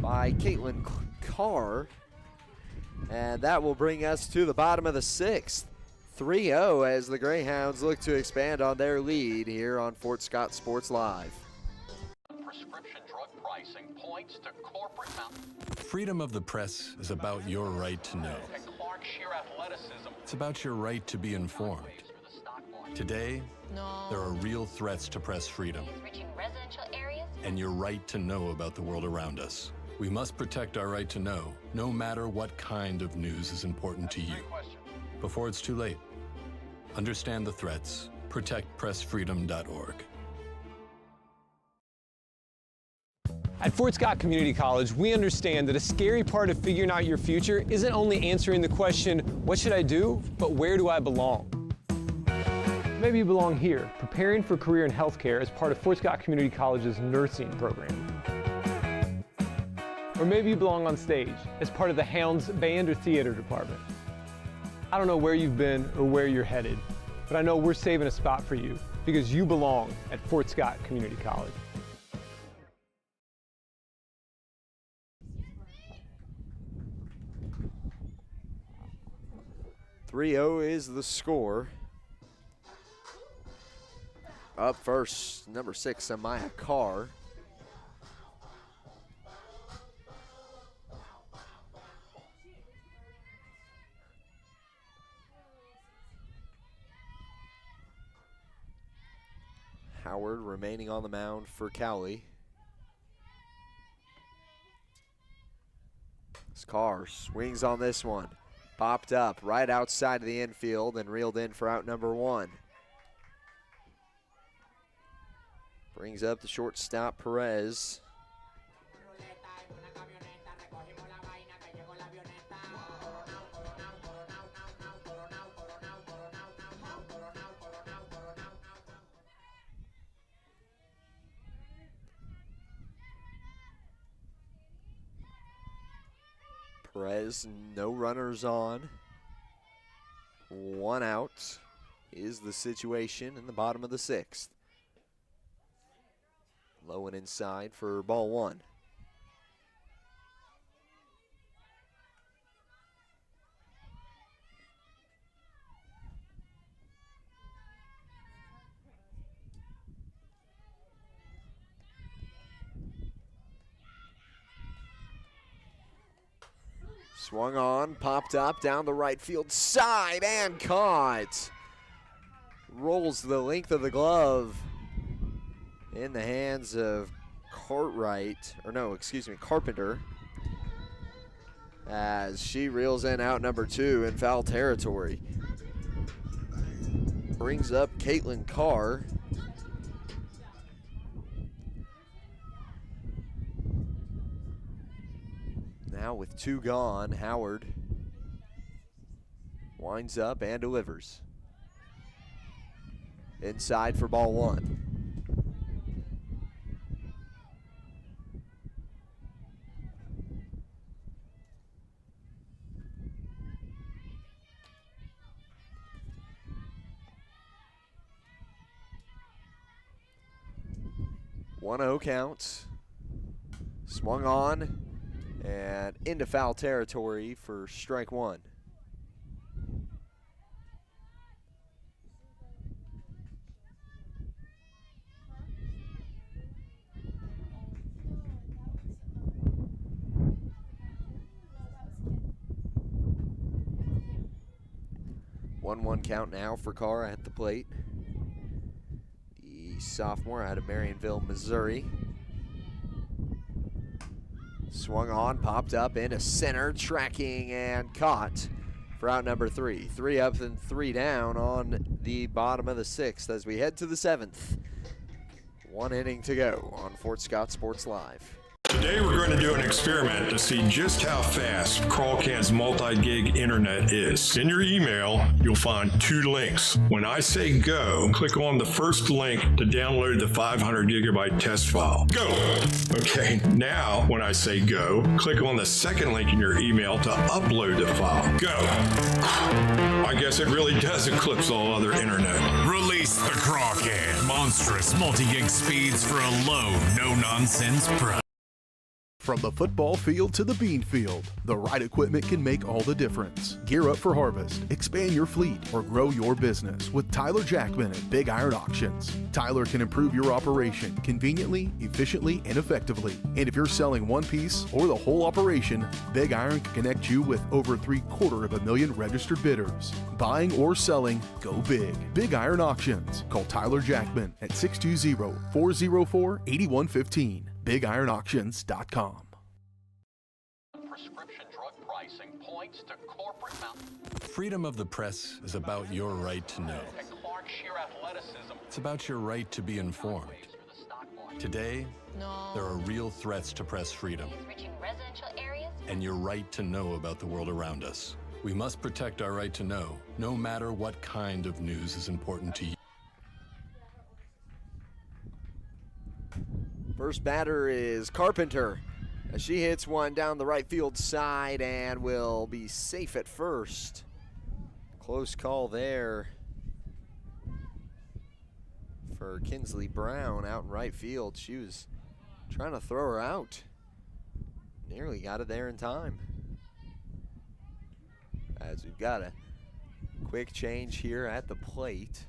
by Caitlin Carr. And that will bring us to the bottom of the sixth. 3-0 as the Greyhounds look to expand on their lead here on Fort Scott Sports Live. Prescription drug pricing points to corporate Freedom of the press is about your right to know. and Clark sheer athleticism. It's about your right to be informed. Today, there are real threats to press freedom. Reaching residential areas. And your right to know about the world around us. We must protect our right to know, no matter what kind of news is important to you. Before it's too late, understand the threats. ProtectPressFreedom.org. At Fort Scott Community College, we understand that a scary part of figuring out your future isn't only answering the question, what should I do, but where do I belong? Maybe you belong here, preparing for a career in healthcare as part of Fort Scott Community College's nursing program. Or maybe you belong on stage as part of the Hounds band or theater department. I don't know where you've been or where you're headed, but I know we're saving a spot for you because you belong at Fort Scott Community College. .30 is the score. Up first, number 6, Amaya Carr. Howard remaining on the mound for Cowley. Carr swings on this one. Popped up right outside of the infield and reeled in for out number 1. Brings up the shortstop, Perez. Perez, no runners on. 1 out is the situation in the bottom of the 6th. Low and inside for ball 1. Swung on, popped up down the right field side and caught. Rolls the length of the glove in the hands of Carpenter, as she reels in out number 2 in foul territory. Brings up Caitlin Carr. Now with 2 gone, Howard winds up and delivers. Inside for ball 1. One 0 count. Swung on and into foul territory for strike 1. One count now for Carr at the plate. The sophomore out of Marionville, Missouri. Swung on, popped up into center, tracking and caught for out number 3. 3 up and 3 down on the bottom of the 6th as we head to the 7th. 1 inning to go on Fort Scott Sports Live. Today we're going to do an experiment to see just how fast Crawlcan's multi-gig internet is. In your email, you'll find 2 links. When I say go, click on the first link to download the 500 gigabyte test file. Go! Okay, now when I say go, click on the second link in your email to upload the file. Go! I guess it really does eclipse all other internet. Release the Crawcan. Monstrous multi-gig speeds for a low, no-nonsense price. From the football field to the bean field, the right equipment can make all the difference. Gear up for harvest, expand your fleet, or grow your business with Tyler Jackman at Big Iron Auctions. Tyler can improve your operation conveniently, efficiently, and effectively. And if you're selling one piece or the whole operation, Big Iron can connect you with over 750,000 registered bidders. Buying or selling, go big. Big Iron Auctions. Call Tyler Jackman at 620-404-8115. BigIronAuctions.com. Prescription drug pricing points to corporate Freedom of the press is about your right to know. It's about your right to be informed. Today, there are real threats to press freedom and your right to know about the world around us. We must protect our right to know, no matter what kind of news is important to you. First batter is Carpenter. As she hits one down the right field side and will be safe at first. Close call there for Kinsley Brown out in right field. She was trying to throw her out. Nearly got it there in time. As we've got a quick change here at the plate.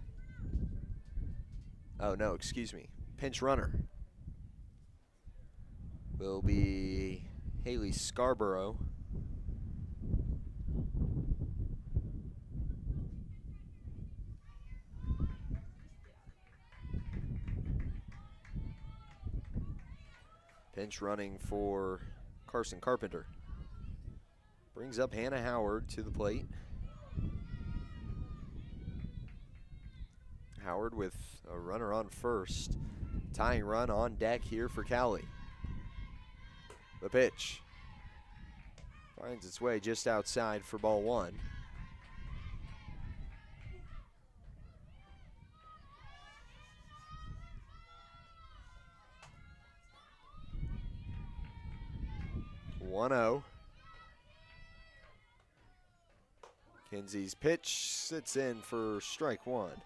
Oh no, excuse me. Pinch runner will be Haley Scarborough. Pinch running for Carson Carpenter. Brings up Hannah Howard to the plate. Howard with a runner on first. Tying run on deck here for Cowley. The pitch finds its way just outside for ball one. One-0. Kinsey's pitch sits in for strike one.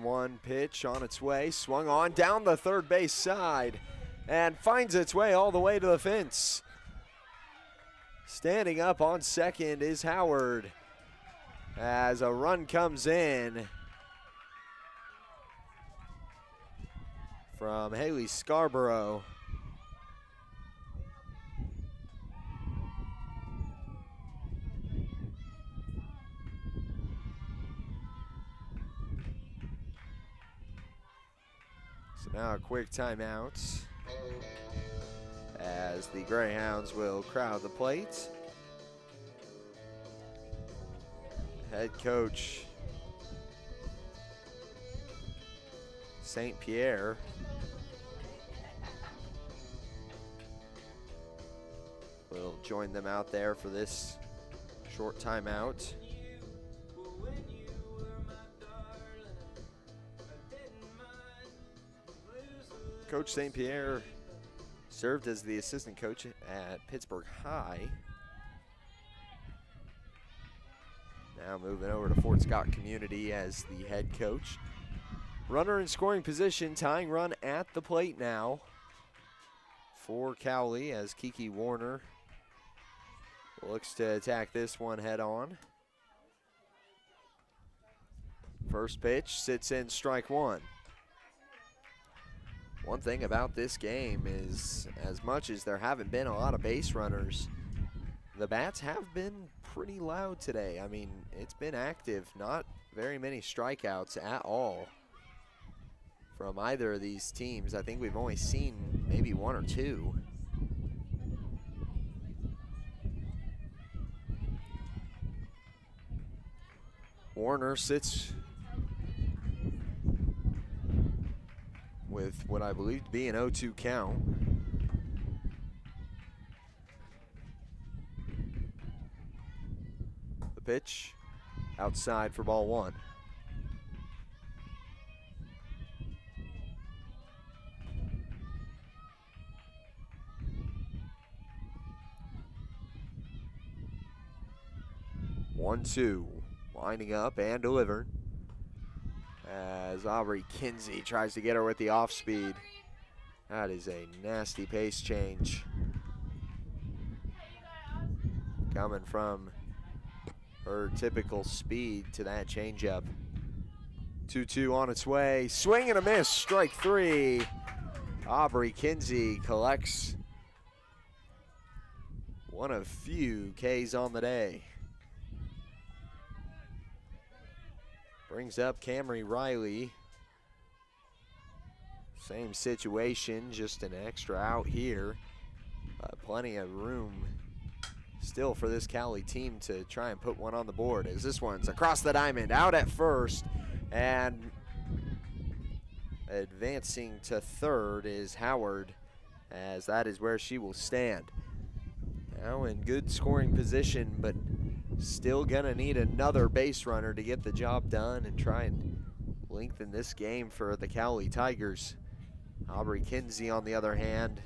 One pitch on its way, swung on down the third base side and finds its way all the way to the fence. Standing up on second is Howard as a run comes in from Haley Scarborough. So now a quick timeout as the Greyhounds will crowd the plate. Head coach St. Pierre will join them out there for this short timeout. Coach St. Pierre served as the assistant coach at Pittsburgh High. Now moving over to Fort Scott Community as the head coach. Runner in scoring position, tying run at the plate now for Cowley as Kiki Warner looks to attack this one head on. First pitch sits in, strike one. One thing about this game is, as much as there haven't been a lot of base runners, the bats have been pretty loud today. I mean, it's been active, not very many strikeouts at all from either of these teams. I think we've only seen maybe one or two. Warner sits with what I believe to be an 0-2 count. The pitch outside for ball one. One-two, winding up and delivered as Aubrey Kinsey tries to get her with the off speed. That is a nasty pace change coming from her typical speed to that changeup. 2-2 on its way, swing and a miss, strike three. Aubrey Kinsey collects one of few Ks on the day. Brings up Camry Riley. Same situation, just an extra out here. Plenty of room still for this Cowley team to try and put one on the board, as this one's across the diamond, out at first, and advancing to third is Howard, as that is where she will stand. Now in good scoring position, but Still gonna need another base runner to get the job done and try and lengthen this game for the Cowley Tigers. Aubrey Kinsey, on the other hand,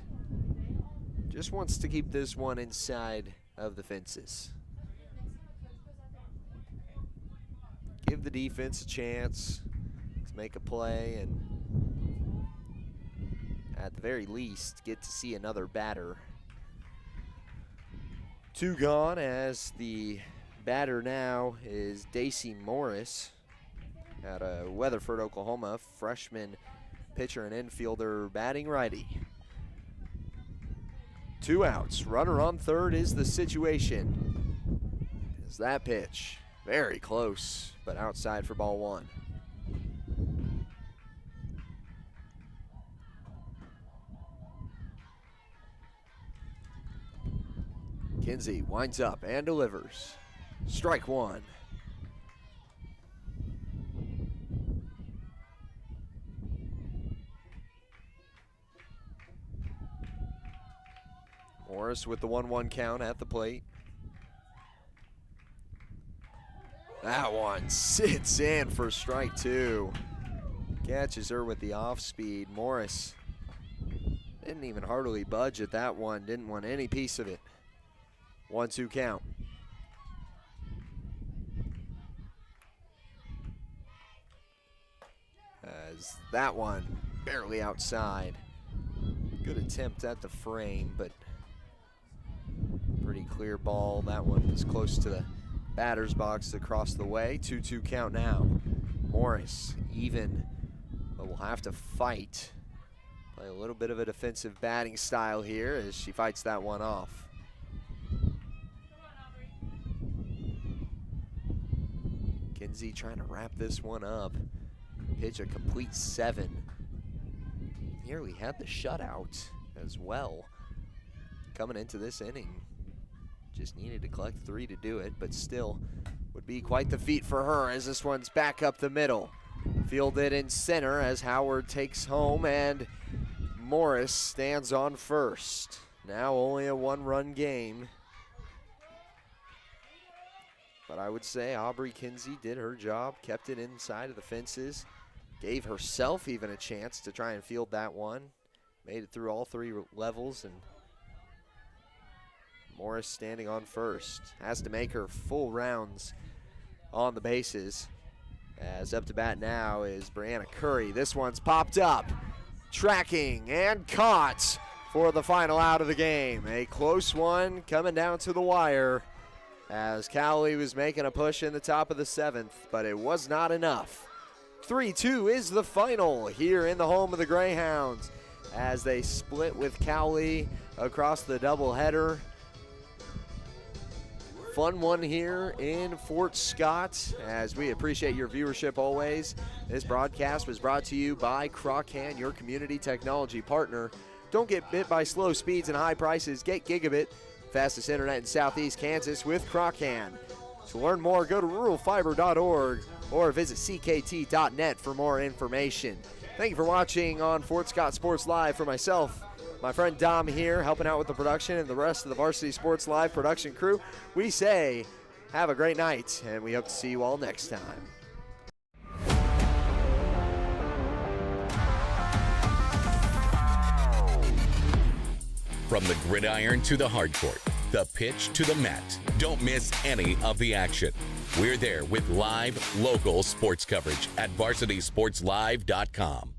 just wants to keep this one inside of the fences. Give the defense a chance to make a play and at the very least get to see another batter. 2 gone as the batter now is Daisy Morris out of Weatherford, Oklahoma, freshman pitcher and infielder batting righty. 2 outs, runner on third is the situation. Is that pitch very close, but outside for ball 1. Kinsey winds up and delivers. Strike 1. Morris with the 1-1 count at the plate. That one sits in for strike 2. Catches her with the off speed. Morris didn't even hardly budge at that one. Didn't want any piece of it. 1-2 count. As that one barely outside. Good attempt at the frame, but pretty clear ball. That one was close to the batter's box across the way. 2-2 count now. Morris even, but will have to fight. Play a little bit of a defensive batting style here as she fights that one off. Kinsey trying to wrap this one up. Pitch a complete 7. Nearly had the shutout as well. Coming into this inning. Just needed to collect 3 to do it, but still would be quite the feat for her as this one's back up the middle. Fielded in center as Howard takes home and Morris stands on first. Now only a 1-run game. But I would say Aubrey Kinsey did her job, kept it inside of the fences, gave herself even a chance to try and field that one. Made it through all 3 levels, and Morris standing on first. Has to make her full rounds on the bases. As up to bat now is Brianna Curry. This one's popped up, tracking and caught for the final out of the game. A close one coming down to the wire as Cowley was making a push in the top of the 7th, but it was not enough. 3-2 is the final here in the home of the Greyhounds as they split with Cowley across the doubleheader. Fun one here in Fort Scott, as we appreciate your viewership always. This broadcast was brought to you by Croccan, your community technology partner. Don't get bit by slow speeds and high prices. Get gigabit, fastest internet in Southeast Kansas with Croccan. To learn more, go to ruralfiber.org or visit ckt.net for more information. Thank you for watching on Fort Scott Sports Live. For myself, my friend Dom here, helping out with the production, and the rest of the Varsity Sports Live production crew, we say have a great night, and we hope to see you all next time. From the gridiron to the hardcourt, the pitch to the mat, don't miss any of the action. We're there with live, local sports coverage at varsitysportslive.com.